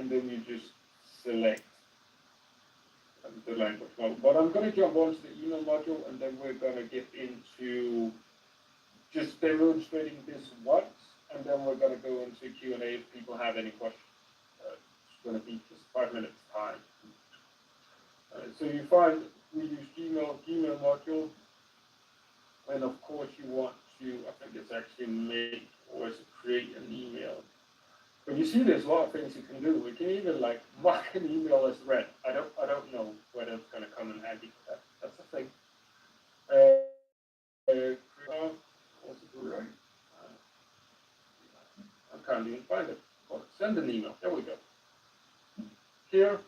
then you just select the language model. But I'm going to jump onto the email module, and then we're going to get into just demonstrating this once, and then we're going to go into Q&A if people have any questions. It's going to be just 5 minutes time. So you find we use Gmail module, and of course you want to, I think it's actually make or is it create an email. But you see there's a lot of things you can do. We can even like mark an email as read. I don't know whether it's going to come in handy. That's the thing. What's it do right? I can't even find it. But send an email. There we go. Here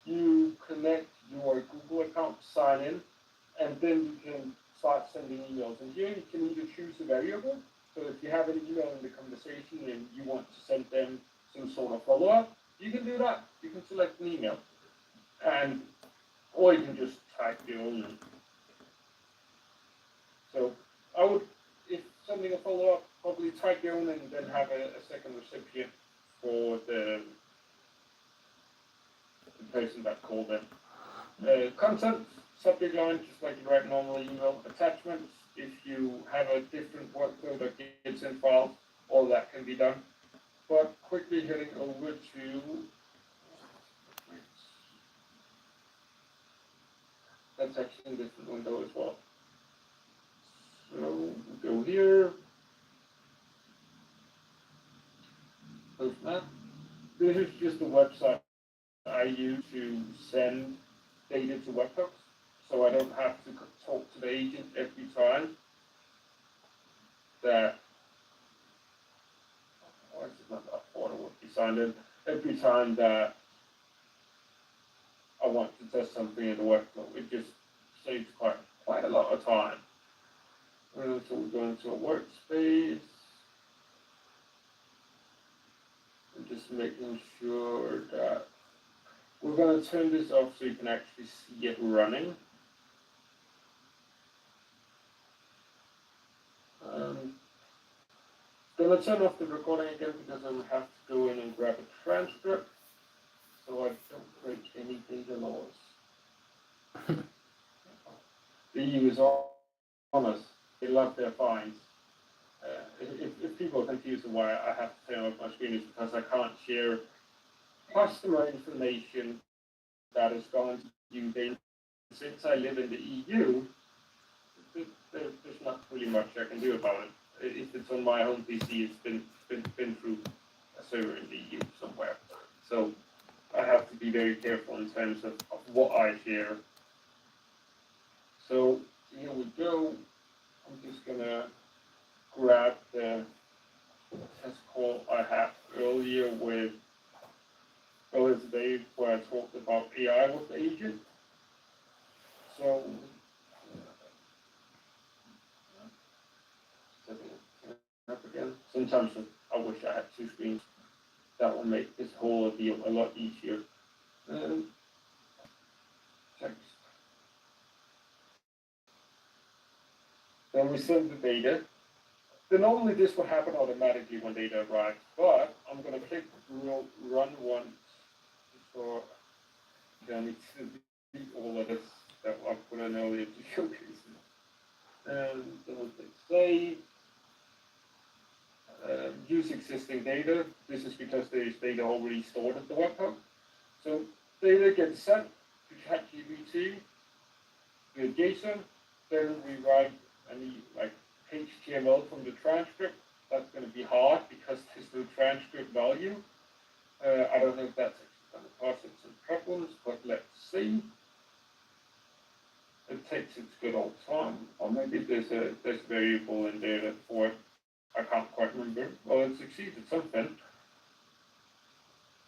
you connect your Google account, sign in, and then you can start sending emails. And here you can either choose a variable. So if you have an email in the conversation and you want to send them some sort of follow-up, you can do that. You can select an email. Or you can just type your own. So I would, if sending a follow-up, probably type your own and then have a second recipient for the person that called them. Content, subject line, just like you write normal email. Attachments, if you have a different workflow that gets in files, all that can be done. But quickly heading over to, that's actually a different window as well. So we go here, post map. This is just the website I use to send data to webhooks, so I don't have to talk to the agent every time that, why is it not that order would be signed in, every time that I want to test something in the workflow. It just saves quite a lot of time. So we're going to a workspace. I'm just making sure that we're going to turn this off so you can actually see it running. Going to turn off the recording again because I will have to go in and grab a transcript so I don't break any data laws. The EU is honest. They love their fines. If people are confused on why I have to turn off my screen, it's because I can't share customer information that is going to you. Since I live in the EU, there's not really much I can do about it. If it's on my home PC, it's been through a server in the EU somewhere. So I have to be very careful in terms of what I share. So here we go. I'm just gonna grab the test call I had earlier today where I talked about AI with the agent. So setting it up again. Sometimes I wish I had two screens. That will make this whole deal a lot easier. Text. Then we send the data. Then normally this will happen automatically when data arrives, but I'm going to click run once for then it's delete all of this that I put in earlier to showcase it. And then we'll click save. Use existing data. This is because there is data already stored at the webhook. So data gets sent to ChatGPT via JSON. Then we write any like HTML from the transcript. That's going to be hard because there's no transcript value. I don't know if that's going to cause it some problems, but let's see. It takes its good old time, or maybe there's a variable in there for it. I can't quite remember. Well, it succeeded something.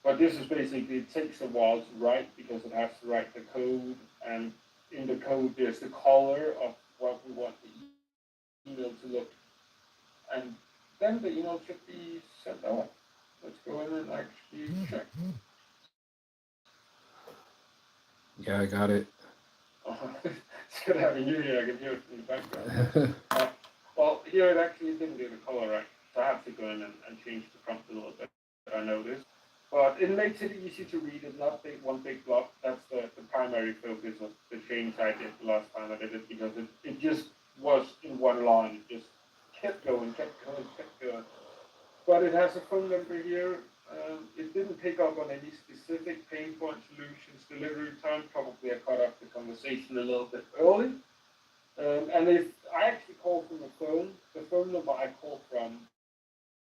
But this is basically, it takes a while to write because it has to write the code, and in the code there's the color of what we want the email to look. And then the email should be sent out. Let's go in and actually check. Yeah, I got it. Oh, it's good having you here. I can hear it in the background. Well, here it actually didn't do the color right. I have to go in and change the prompt a little bit, I noticed. But it makes it easy to read. It's not one big block. That's the primary focus of the change I did the last time I did it, because it just was in one line. It just kept going, kept going, kept going. But it has a phone number here. It didn't pick up on any specific pain point solutions, delivery time. Probably I cut off the conversation a little bit early. And if I actually call from the phone number I called from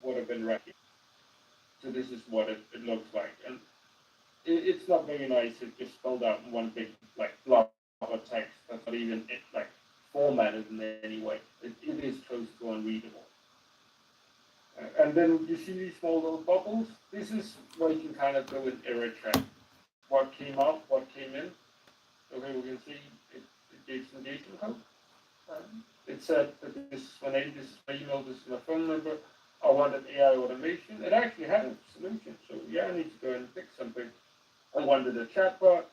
would have been recognized. So this is what it looks like. And it's not very nice. It's just spelled out in one big like block of text. That's not even like formatted in any way. It is close to unreadable. And then you see these small little bubbles. This is where you can kind of go and error check what came out, what came in. Okay, we can see it gave some engagement code. It said that this is my name, this is my email, this is my phone number. I wanted AI automation. It actually had a solution. So yeah, I need to go and fix something. I wanted a chatbot,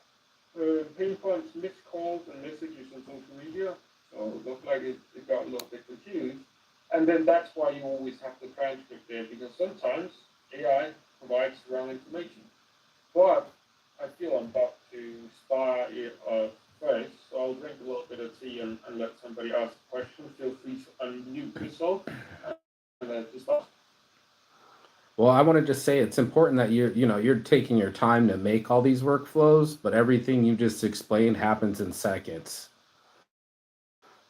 pain points, missed calls, and messages on social media. So it looked like it got a little bit confused. And then that's why you always have the transcript there, because sometimes AI provides the wrong information. But I feel I'm about to spar it first, so I'll drink a little bit of tea and let somebody ask a question. Feel free to unmute yourself and just ask. Well, I want to just say it's important that you're taking your time to make all these workflows, but everything you just explained happens in seconds.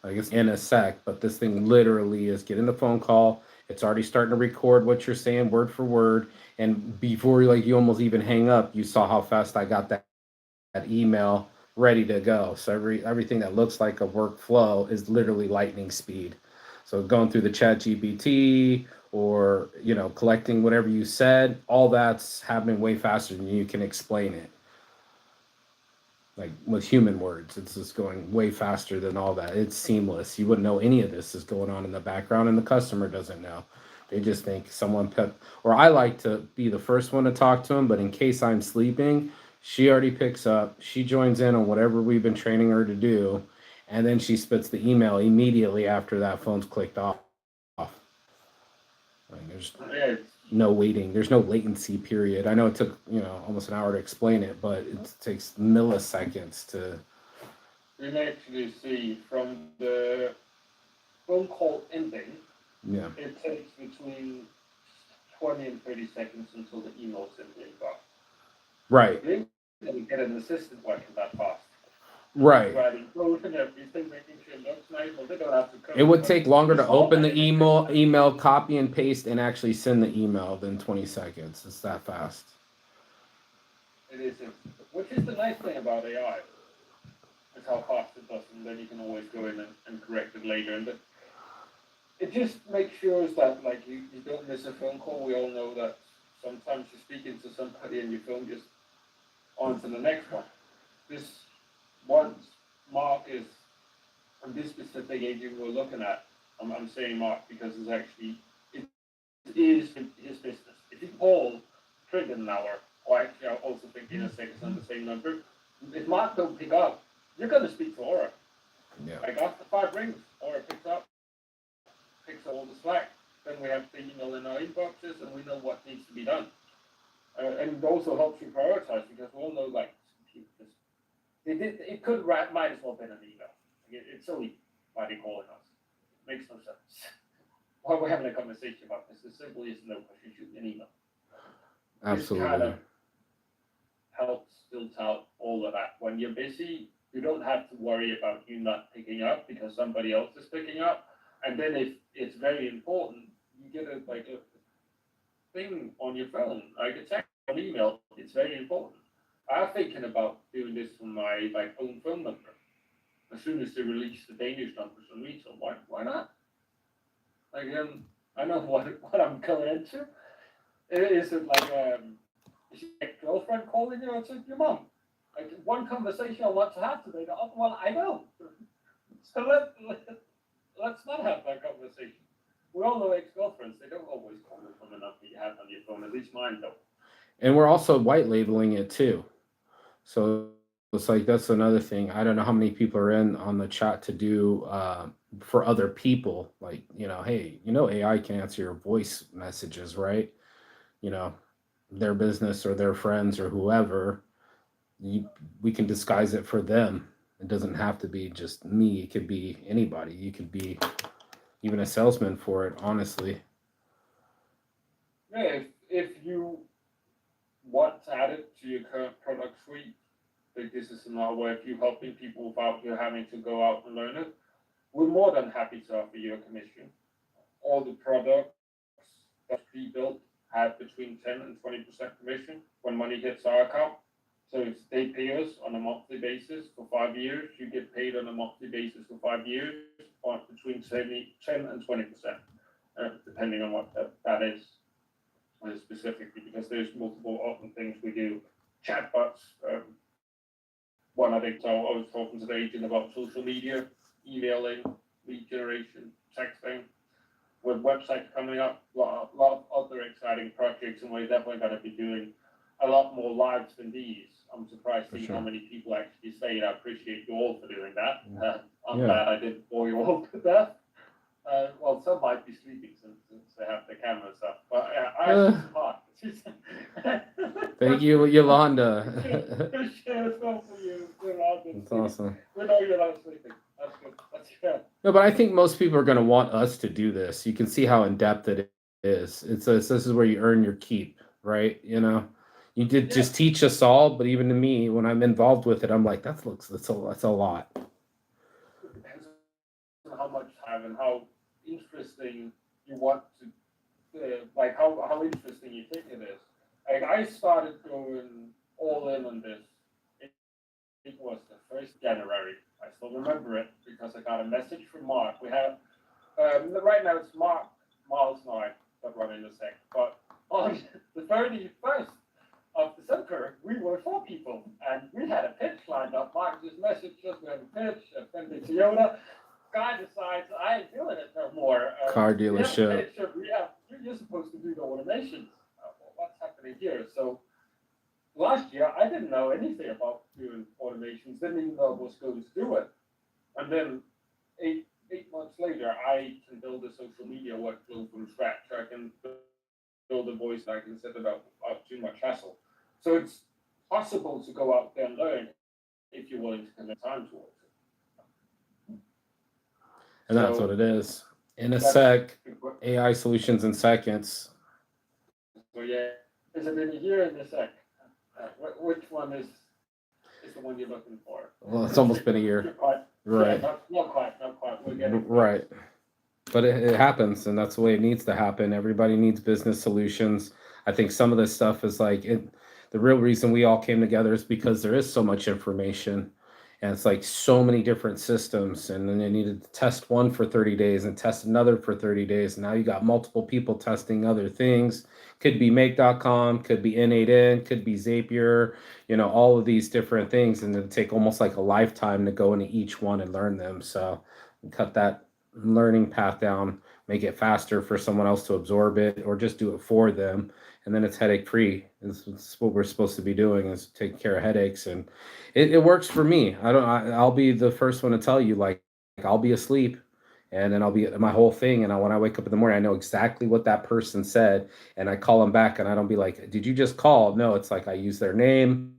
Like it's in a sec, but this thing literally is getting the phone call. It's already starting to record what you're saying word for word. And before like you almost even hang up, you saw how fast I got that email ready to go. So everything that looks like a workflow is literally lightning speed. So going through the chat GPT or collecting whatever you said, all that's happening way faster than you can explain it. Like with human words, it's just going way faster than all that. It's seamless. You wouldn't know any of this is going on in the background, and the customer doesn't know. They just think someone put, or I like to be the first one to talk to them, but in case I'm sleeping, she already picks up, she joins in on whatever we've been training her to do, and then she spits the email immediately after that phone's clicked off. Like there's no waiting. There's no latency period. I know it took, almost an hour to explain it, but it takes milliseconds to. You can actually see from the phone call ending, Yeah. it takes between 20 and 30 seconds until the email's in the inbox. Right. You can get an assistant working that fast. Right. Writing code and everything, making sure it looks nice. Well, they don't have to code. It would take longer to open the email, copy and paste, and actually send the email than 20 seconds. It's that fast. It is, which is the nice thing about AI. Is how fast it does, and then you can always go in and correct it later. And it just makes sure that like you don't miss a phone call. We all know that sometimes you're speaking to somebody and your phone just on to the next one. This once Mark is on this specific agent we're looking at. I'm saying Mark because it is his business. If you call Trigger hour, or actually I also think in a second on the same number, if Mark don't pick up, you're going to speak to Aura. Yeah. Like after 5 rings, Aura picks up all the slack. Then we have the email in our inboxes, and we know what needs to be done. And it also helps you prioritize because we all know like it could might as well been an email. It's silly why they calling us. It makes no sense. Why we're having a conversation about this? It simply is no question. Shoot an email. Absolutely. This kind of helps filter out all of that. When you're busy, you don't have to worry about you not picking up because somebody else is picking up. And then if it's very important, you get a thing on your phone, like a text or email. It's very important. I'm thinking about doing this from my own phone number. As soon as they release the Danish numbers on retail, why not? Like I know what I'm going into. Is it like is your girlfriend calling you or is it your mom? Like one conversation I want to have today, the other one I don't. So let's not have that conversation. We all know ex-girlfriends, they don't always call you from the number you have on your phone, at least mine don't. And we're also white labeling it too. So it's like that's another thing. I don't know how many people are in on the chat to do for other people. Like, hey, AI can answer your voice messages, right? You know, their business or their friends or whoever. We can disguise it for them. It doesn't have to be just me. It could be anybody. You could be even a salesman for it, honestly. Yeah, if you want to add it to your current product suite, like this is another way of you helping people without you having to go out and learn it. We're more than happy to offer you a commission. All the products that we built have between 10 and 20% commission when money hits our account. So if they pay us on a monthly basis for 5 years, you get paid on a monthly basis for 5 years on between 10 and 20%, depending on what that is specifically, because there's multiple open things we do. Chatbots, one I think, so I was talking to the agent about social media, emailing, lead generation, texting, with websites coming up, a lot of other exciting projects, and we're definitely going to be doing a lot more lives than these. I'm surprised to see how many people actually say it. I appreciate you all for doing that. I'm glad I didn't bore you all to death. Well, some might be sleeping since they have the cameras up, but I smart. Thank you, Yolanda. That's awesome. We know you're not sleeping. That's good. That's good. No, but I think most people are going to want us to do this. You can see how in depth it is. This is where you earn your keep, right? You did just teach us all, but even to me, when I'm involved with it, I'm like, that's a lot. It depends on how much time and how interesting you want to, like how interesting you think it is. Like I started going all in on this. It was the 1st January. I still remember it because I got a message from Mark. We have right now it's Mark, Miles, and I that run in the sec. But on the 31st of December, we were 4 people, and we had a pitch lined up. Mark just messaged us. We had a pitch. A friend of Toyota. Guy decides I ain't doing it no more. Car dealership. You're supposed to do the automations. What's happening here? So last year, I didn't know anything about doing automations. Didn't even know I was going to do it. And then eight months later, I can build a social media workflow from scratch. I can build a voice. I can set it up without too much hassle. So it's possible to go out there and learn if you're willing to commit time towards it. And that's what it is. In a sec, AI solutions in seconds. So yeah, is it in a year in a sec? Which one is the one you're looking for? Well, it's almost been a year. Right. Yeah, not quite. We're getting right. But it happens, and that's the way it needs to happen. Everybody needs business solutions. I think some of this stuff is like the real reason we all came together is because there is so much information, and it's like so many different systems, and then they needed to test one for 30 days and test another for 30 days. And now you got multiple people testing other things. Could be make.com, could be N8N, could be Zapier, all of these different things. And it'd take almost like a lifetime to go into each one and learn them. So cut that learning path down, make it faster for someone else to absorb it, or just do it for them. And then it's headache free. It's what we're supposed to be doing, is taking care of headaches. And it works for me. I'll be the first one to tell you, like I'll be asleep, and then I'll be my whole thing. And when I wake up in the morning, I know exactly what that person said, and I call them back, and I don't be like, did you just call? No, it's like I use their name.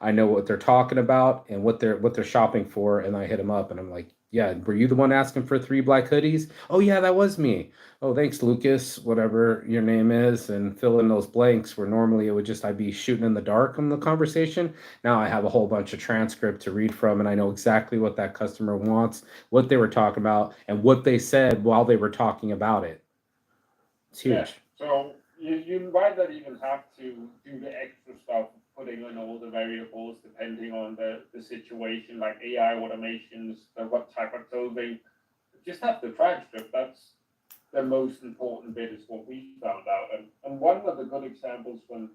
I know what they're talking about and what they're shopping for, and I hit them up, and I'm like, yeah, were you the one asking for 3 black hoodies? Oh yeah, that was me. Oh, thanks, Lucas, whatever your name is, and fill in those blanks where normally it would just I'd be shooting in the dark on the conversation. Now I have a whole bunch of transcript to read from, and I know exactly what that customer wants, what they were talking about, and what they said while they were talking about it. It's huge. Yeah. So you might not even have to do the extra stuff, putting in all the variables depending on the situation, like AI automations, what type of clothing. Just have the transcript. That's the most important bit, is what we found out. And one of the good examples, when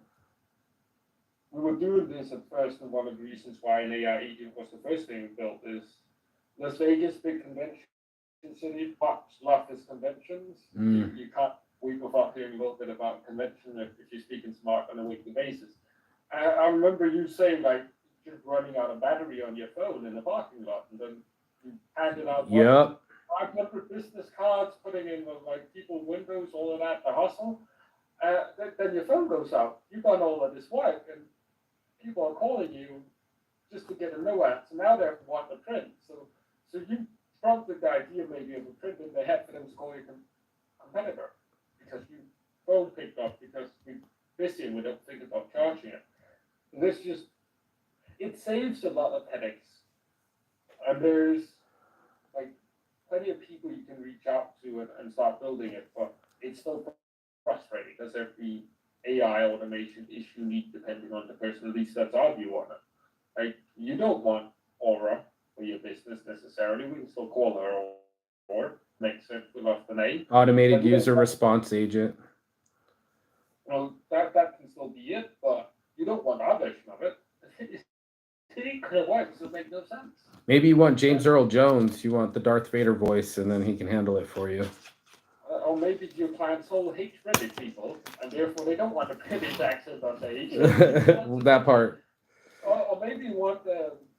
we were doing this at first, and one of the reasons why an AI agent was the first thing we built, is Las Vegas, big convention city, much love his conventions. You can't week without hearing a little bit about convention if you're speaking smart on a weekly basis. I remember you saying, like, just running out of battery on your phone in the parking lot, and then you handed out Yep. 500 business cards, putting in like people's windows, all of that, the hustle. Then your phone goes out. You've done all of this work, and people are calling you just to get a no answer. Now they want the print. So you prompted the idea maybe of a print in the head for them to call your competitor because your phone picked up because we're busy and we don't think about charging it. And this just, it saves a lot of headaches. And there's like plenty of people you can reach out to and start building it, but it's still frustrating because every AI automation is unique depending on the person. At least that's our view on it. Like you don't want Aura for your business necessarily. We can still call her Aura, makes sense without the name. Automated user response agent. Well, that can still be it, but you don't want our version of it. It ain't gonna work, so it makes no sense. Maybe you want James Earl Jones. You want the Darth Vader voice, and then he can handle it for you. Or maybe your client's whole hates British people, and therefore they don't want a British accent on stage. That part. Or maybe you want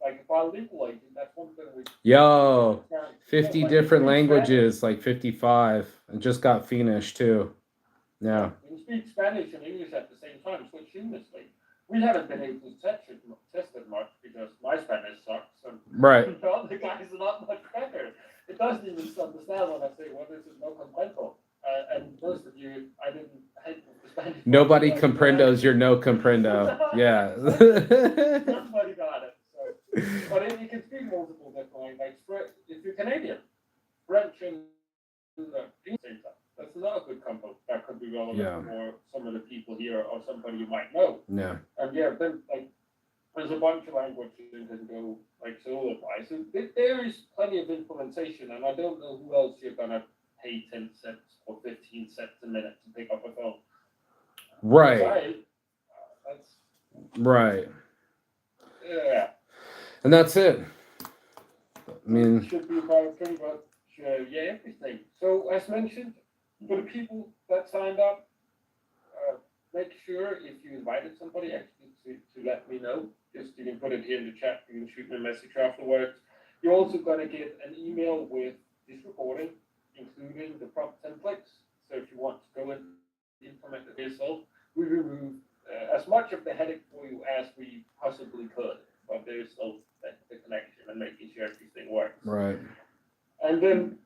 like a bilingual agent. That's one thing we. Yo, 50 like different speak languages, Spanish. like 55, and just got finished too. Yeah. You can speak Spanish and English at the same time, switch seamlessly. We haven't been able to test it much because my Spanish sucks, and Right. the other guys are not much better. It doesn't even understand when I say, "What is it? No comprendo." And most of you, I didn't hate the Spanish. Nobody comprendos your no comprendo. Yeah. Somebody got it. So, but you can speak multiple different languages. If you're Canadian, French and English, that's another good combo that could be relevant Yeah. for some of the people here or somebody you might know. Yeah. And yeah, then like there's a bunch of languages that can go like solo wise. So there is plenty of implementation, and I don't know who else you're gonna pay 10 cents or 15 cents a minute to pick up a phone. Right. That's Right. yeah. And that's it. I mean, Should be about pretty much yeah, everything. So as mentioned, for the people that signed up, make sure if you invited somebody actually to let me know. Just you can put it here in the chat. You can shoot me a message afterwards. You're also gonna get an email with this recording, including the prompt templates. So if you want to go and implement it yourself, we remove as much of the headache for you as we possibly could. But there is still the connection and making sure everything works. right. And then,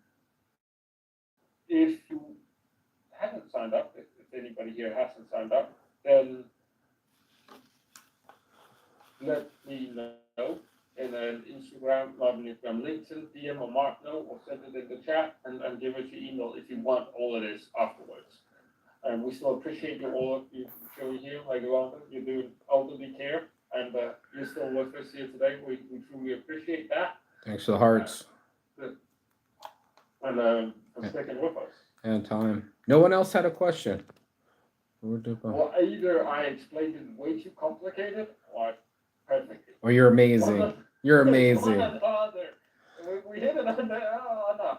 if you haven't signed up, if anybody here hasn't signed up, then let me know in an Instagram, not an Instagram, LinkedIn, DM or Mark know, or send it in the chat and give us your email if you want all of this afterwards. And we still appreciate you all of you showing here, like London, you're doing elderly care, and you're still with us here today. We truly appreciate that. Thanks for the hearts. And for sticking with us. And time. No one else had a question. Well, either I explained it way too complicated or perfectly. Or you're amazing. You're amazing. One or the other. We hit it on the, no.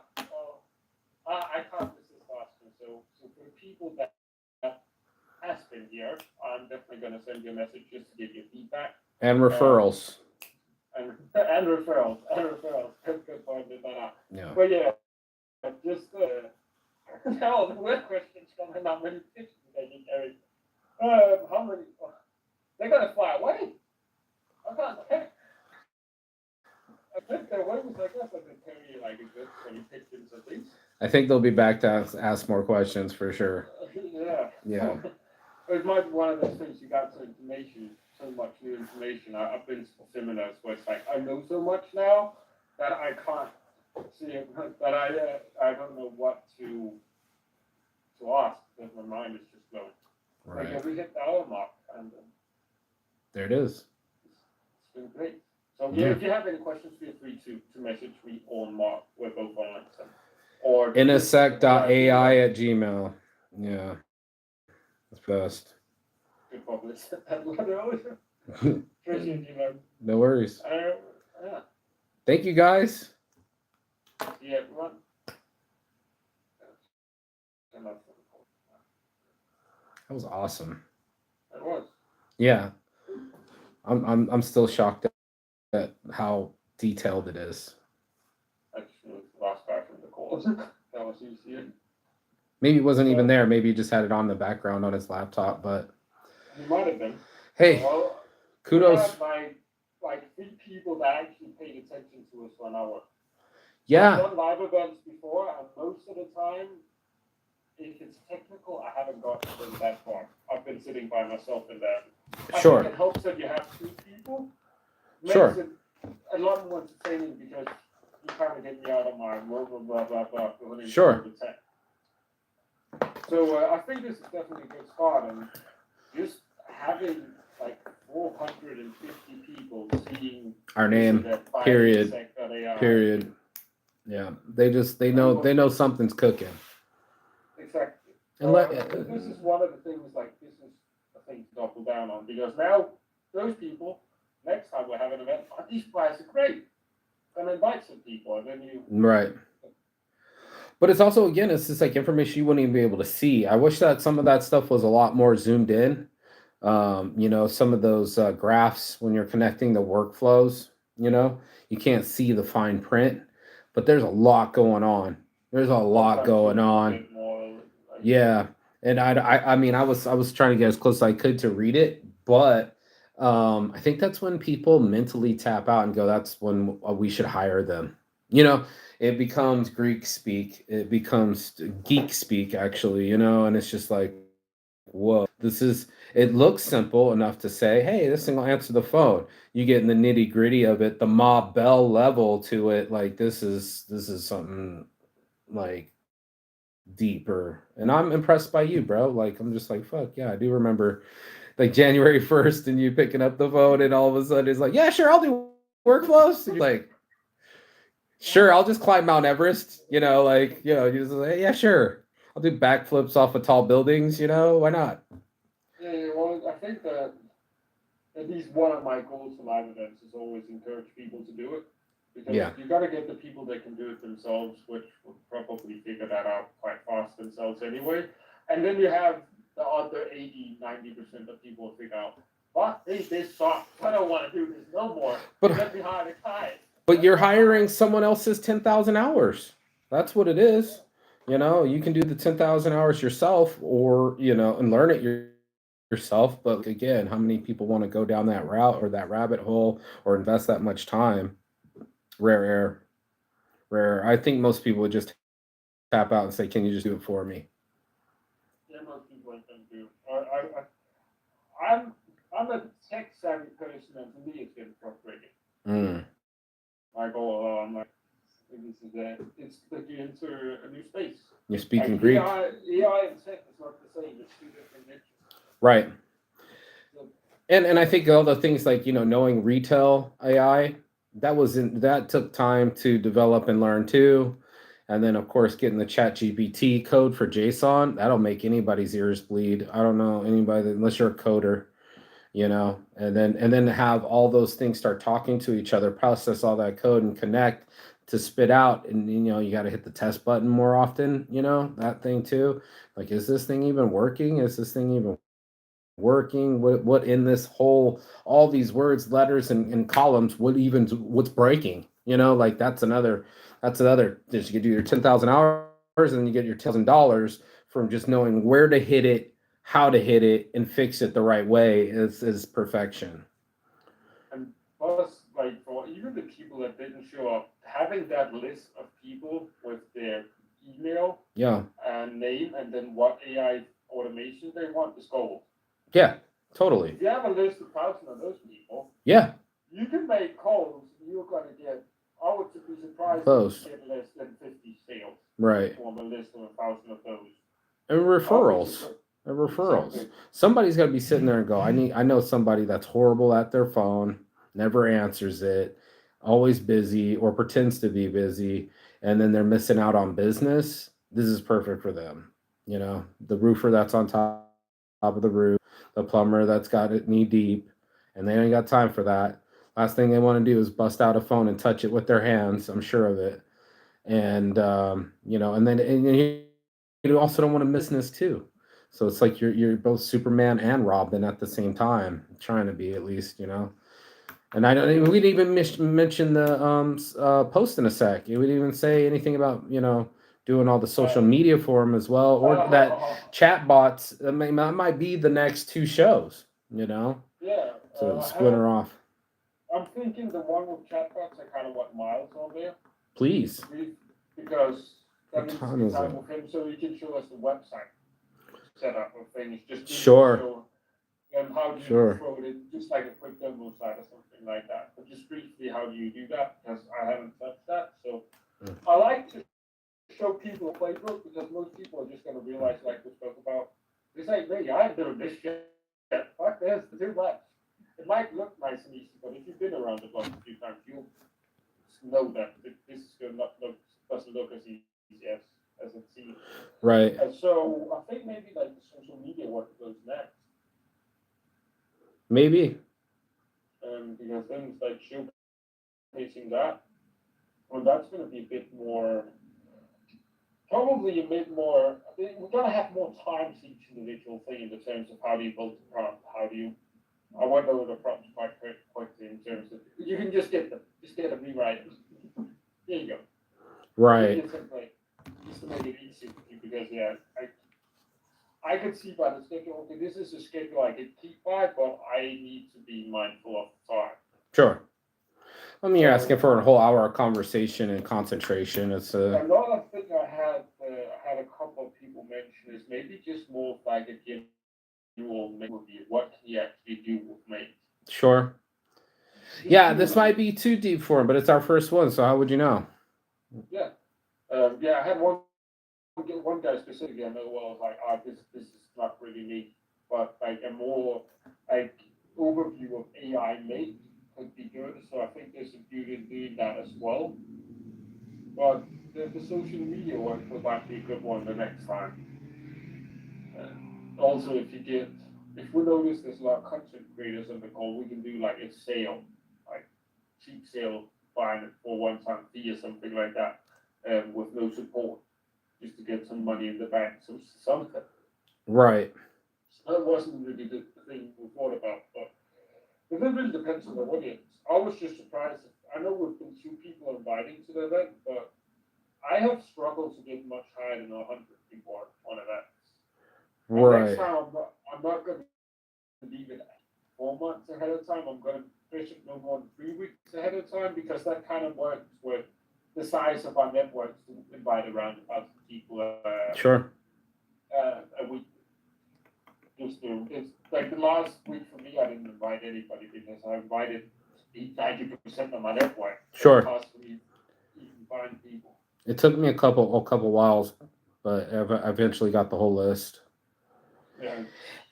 I can't resist asking. So for the people that has been here, I'm definitely going to send you a message just to give you feedback. And referrals. And referrals. Good point. Did that out. Yeah. But yeah, just now the word questions coming out many pictures they can carry. How many? They're gonna fly away. I can't. I think their wings, I guess, I can carry like a good 20 pictures at least. I think they'll be back to ask more questions for sure. Yeah. Yeah. It might be one of those things you got so much new information. I've been to seminars where it's like I know so much now that I can't see it, that I don't know what to ask because my mind is just going. Right. Like we hit the hour mark, and There it is. it's been great. So yeah, if you have any questions, feel free to message me or Mark. We're both on LinkedIn. Or inasec.ai@gmail. Yeah. That's best. Could probably set that letter earlier. Appreciate you, man. No worries. Yeah. Thank you guys. Yeah, everyone. That was awesome. It was. Yeah. I'm still shocked at how detailed it is. Actually, the last guy from the call. That was easier. Maybe it wasn't even there. Maybe he just had it on the background on his laptop. But He might have been. hey, Well, we kudos. had like 3 people that actually paid attention to us for an hour. I've Yeah, done live events before, and most of the time, if it's technical, I haven't gotten that far. I've been sitting by myself in there. I sure. think it helps that you have 2 people. Makes Sure. it a lot more entertaining because you kind of get me out of my blah blah blah blah blah going into Sure. the tech. So I think this is definitely a good start, and just having like 450 people seeing Our name. that by Period. insect that they are. Period. Yeah. They know something's cooking. Exactly. And This is one of the things, like, this is a thing to double down on, because now those people, next time we have an event, oh, these guys are great, and invite some people, and then you. right. But it's also, again, it's just like information you wouldn't even be able to see. I wish that some of that stuff was a lot more zoomed in. Some of those graphs when you're connecting the workflows, you can't see the fine print, but there's a lot going on. There's a lot going on. Yeah, and I mean, I was trying to get as close as I could to read it, but I think that's when people mentally tap out and go, that's when we should hire them. It becomes Greek speak, it becomes geek speak, actually, and it's just like, whoa, it looks simple enough to say, hey, this thing will answer the phone. You get in the nitty gritty of it, the Ma Bell level to it, like this is something like deeper. And I'm impressed by you, bro. Like, I'm just like, fuck yeah, I do remember like January 1st and you picking up the phone and all of a sudden it's like, yeah, sure, I'll do workflows. And you're like, sure, I'll just climb Mount Everest, you just say, yeah, sure. I'll do backflips off of tall buildings, why not? Yeah, well, I think that at least one of my goals for live events is always encourage people to do it. Because you got to get the people that can do it themselves, which will probably figure that out quite fast themselves anyway. And then you have the other 80-90% of people who figure out, what? This sucks. I don't want to do this no more. Let me hire the guy. But you're hiring someone else's 10,000 hours. That's what it is. You can do the 10,000 hours yourself or, and learn it yourself. But again, how many people want to go down that route or that rabbit hole or invest that much time? Rare. I think most people would just tap out and say, can you just do it for me? Yeah, most people ain't gonna do it. I'm a tech savvy person, and to me it's getting frustrating. Like, I'm like, this is it. It's like you enter a new space. You're speaking like, Greek. AI and tech is not the same. It's 2 different niches. Right. And I think all the things like, knowing retail AI, that took time to develop and learn too. And then of course getting the ChatGPT code for JSON, that'll make anybody's ears bleed. I don't know anybody unless you're a coder, and then have all those things start talking to each other, process all that code and connect to spit out. And you got to hit the test button more often, that thing too. Like, is this thing even working? Is this thing even working? What in this whole, all these words, letters and columns, what's breaking? Like that's another just you do your 10,000 hours and you get your $10,000 from just knowing where to hit it, how to hit it, and fix it the right way is perfection. And plus, like, for even the people that didn't show up, having that list of people with their email and name and then what AI automation they want is gold. Yeah, totally. If you have a list of 1,000 of those people, you can make calls. You're gonna get. I would be surprised if you get less than 50 sales. Right. From a list of 1,000 of those. And referrals. Exactly. Somebody's got to be sitting there and go, I know somebody that's horrible at their phone, never answers it, always busy or pretends to be busy, and then they're missing out on business. This is perfect for them. The roofer that's on top of the roof, the plumber that's got it knee deep, and they ain't got time for that. Last thing they want to do is bust out a phone and touch it with their hands. I'm sure of it. And and then you also don't want to miss this too. So it's like you're both Superman and Robin at the same time, trying to be at least, you know. And I don't even we didn't even mention the post in a sec. It would even say anything about doing all the social media for him as well, or that chat bots. That might be the next two shows, Yeah, to splinter off. I'm thinking the one with chatbots, I kind of want Miles on there. Please. Because that What needs to time be is time it? with him so he can show us the website setup of things. Just Sure. show and how do you Sure. throw it in, just like a quick demo site or something like that. But just briefly, how do you do that? Because I haven't touched that. So I like to show people a playbook because most people are just going to realize, like we spoke about, this ain't me. I ain't doing this shit. Fuck this, too much. It might look nice and easy, but if you've been around the block a few times, you'll know that this is going to not look doesn't look as easy as it seems. Right. And so I think maybe like the social media work goes next. Maybe. Because things like showcasing that, well, that's going to be a bit more, probably a bit more. I think we're going to have more time to each individual thing in the terms of how do you build the prompt, how do you. I went over the prompts quite quickly in terms of you can just get them rewrite them. There you go. Right. Just to make it easy for you because I could see by the schedule. Okay, this is a schedule I could keep by, but I need to be mindful of time. Sure. I mean, you're asking for a whole hour of conversation and concentration. It's another thing I had a couple of people mention is maybe just more like a general review. What can you actually do with me? Sure. Yeah, this might be too deep for him, but it's our first one, so how would you know? Yeah. I had one guy specifically I know well was like, this is not really me, but like a more like overview of AI make could be good. So I think there's a beauty in doing that as well. But the social media one might be a good one the next time. Also, if we notice there's a lot of content creators on the call, we can do like a sale, like cheap sale, buying it for one-time fee or something like that, with no support, just to get some money in the bank, something. Right. So that wasn't really the thing we thought about, but it really depends on the audience. I was just surprised. I know we've been 2 people inviting to the event, but I have struggled to get much higher than 100 people on events. Right. Next time, I'm not going to leave it 4 months ahead of time. I'm going to push it no more than 3 weeks ahead of time because that kind of works with the size of our networks to invite around 1,000 people Sure. a week. It's like the last week for me, I didn't invite anybody because I invited 90% of my network. Sure. It cost me even find people. It took me a couple whiles, but I eventually got the whole list. Yeah.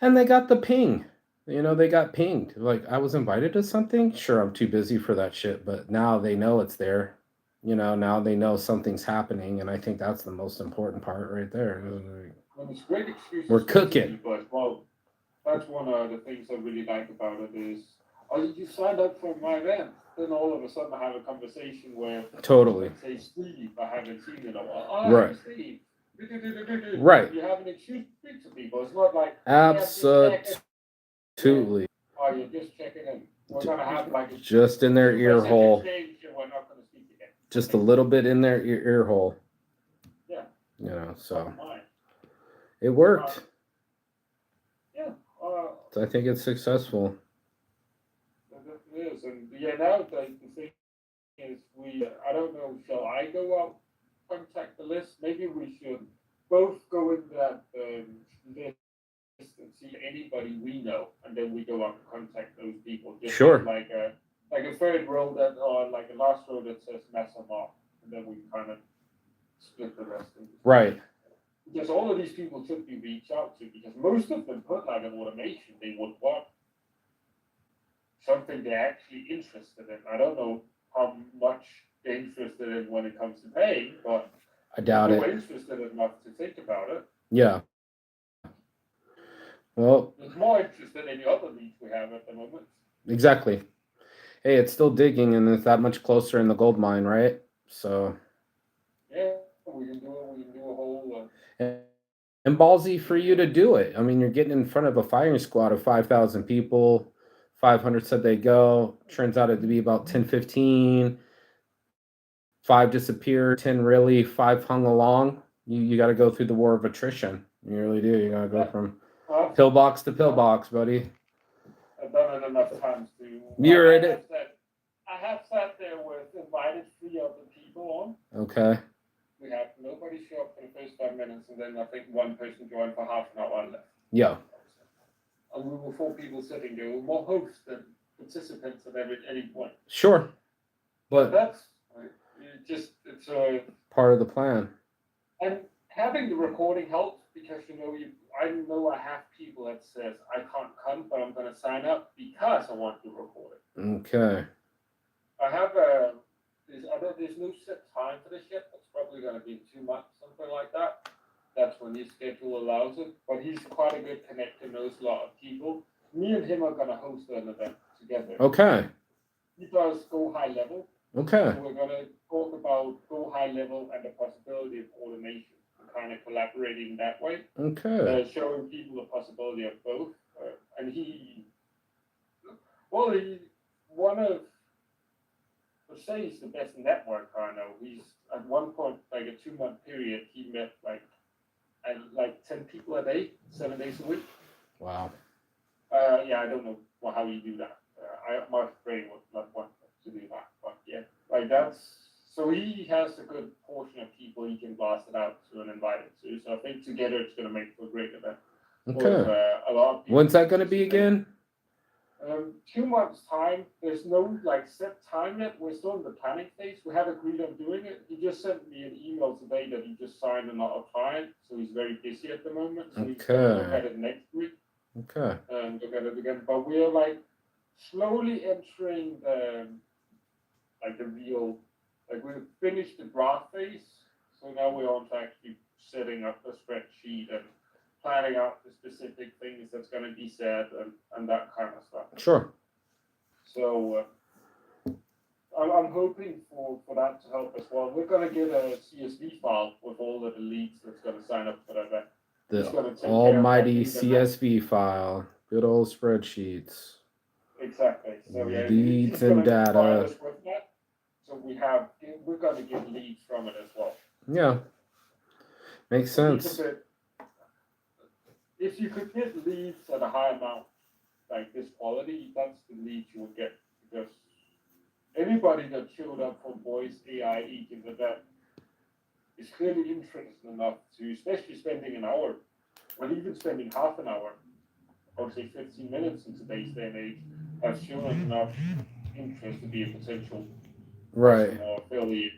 And they got the ping. They got pinged. Like, I was invited to something. Sure, I'm too busy for that shit, but now they know it's there. Now they know something's happening, and I think that's the most important part right there. Well, it's great excuse. We're cooking. But well, that's one of the things I really like about it is, you signed up for my event. Then all of a sudden I have a conversation where Totally. let's say Steve, I haven't seen in a while. Right. Steve. Right. You have an excuse to speak to people. It's not like Absolutely. You're just checking in. We're gonna have like just in their ear hole. We're not gonna speak again. Just a little bit in their ear hole. Yeah. So it worked. So I think it's successful. It is, and now the thing is, I don't know, shall I go out contact the list? Maybe we should both go in that list and see anybody we know, and then we go out and contact those people. Just sure. Like a third row that, or like a last row that says mess them up, and then we kind of split the rest. Right. Because all of these people should be reached out to, because most of them put like an automation they would want. Something they're actually interested in. I don't know how much they're interested in when it comes to paying, but I doubt they it. were interested enough to think about it. Yeah. Well, it's more interested than any other leads we have at the moment. Exactly. Hey, it's still digging, and it's that much closer in the gold mine, right? So. Yeah, we can do a whole. And ballsy for you to do it. I mean, you're getting in front of a firing squad of 5,000 people. 500 said they go. Turns out it to be about 10, 15. 5 disappeared, 10 really, 5 hung along. You got to go through the war of attrition. You really do. You got to go from pillbox to pillbox, buddy. I've done it enough times to. You're in it. I have sat there with invited 3 other people on. Okay. We had nobody show up for the first 5 minutes, and then I think one person joined for half an hour and left. Yeah. And we were 4 people sitting there. We were more hosts than participants at any point. Sure. But that's it's a part of the plan. And having the recording helps because I know I have people that says I can't come, but I'm going to sign up because I want to record it. Okay. I have there's no set time for this yet. It's probably going to be 2 months, something like that. That's when his schedule allows it. But he's quite a good connector, knows a lot of people. Me and him are going to host an event together. Okay. He does Go High Level. Okay. So we're going to talk about Go High Level and the possibility of automation and kind of collaborating that way. Okay. Showing people the possibility of both. And he's the best networker I know. He's at one point, like a 2-month period, he met like 10 people a day, 7 days a week. Wow. Yeah, I don't know how you do that. My brain would not want to do that, but yeah, like that's. So he has a good portion of people he can blast it out to and invite it to. So I think together it's going to make for a great event. Okay. With, a lot of people. When's that going to be again? 2 months time. There's no set time yet. We're still in the planning phase. We have agreed on doing it. He just sent me an email today that he just signed another client, so he's very busy at the moment. So he's going to look at it next week. Okay. And look at it again. But we're slowly entering the real. We've finished the draft phase, so now we're on to actually setting up the spreadsheet and planning out the specific things that's going to be said and that kind of stuff. Sure. So I'm hoping for that to help as well. We're going to get a CSV file with all of the leads that's going to sign up for that event. The almighty CSV file. Good old spreadsheets. Exactly. So yeah, leads and data. So we're going to get leads from it as well. Yeah. Makes sense. If you could get leads at a high amount, like this quality, that's the leads you would get. Because anybody that showed up for Voice AI agent event is clearly interested enough to, especially spending an hour, or even spending half an hour, or say 15 minutes in today's day and age, has shown enough interest to be a potential right or affiliate.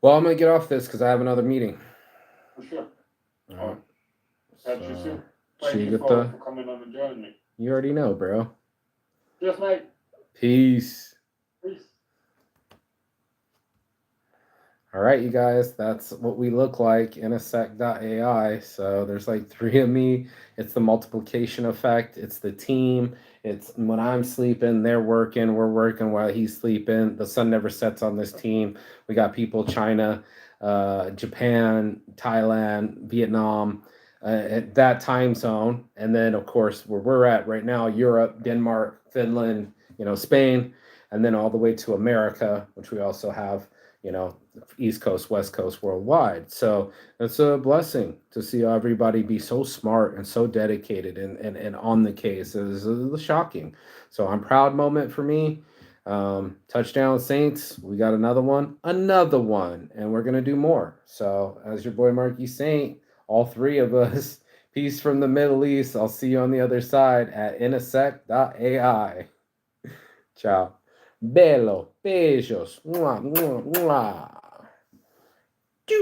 Well, I'm going to get off this because I have another meeting. For sure. All right. Catch you soon. Thank you for coming on and joining me. You already know, bro. Yes, mate. Peace. Peace. All right, you guys, that's what we look like in a sec.ai. So there's 3 of me. It's the multiplication effect. It's the team. It's when I'm sleeping, they're working. We're working while he's sleeping. The sun never sets on this team. We got people, China, Japan, Thailand, Vietnam, at that time zone. And then, of course, where we're at right now, Europe, Denmark, Finland, Spain, and then all the way to America, which we also have, East Coast, West Coast, worldwide. So it's a blessing to see everybody be so smart and so dedicated and on the case. It's shocking. So I'm proud moment for me. Touchdown Saints. We got another one, and we're going to do more. So as your boy Marky Saint, all 3 of us, peace from the Middle East. I'll see you on the other side at inasec.ai. Ciao. Bello. Beijos. Mwah, mwah, mwah.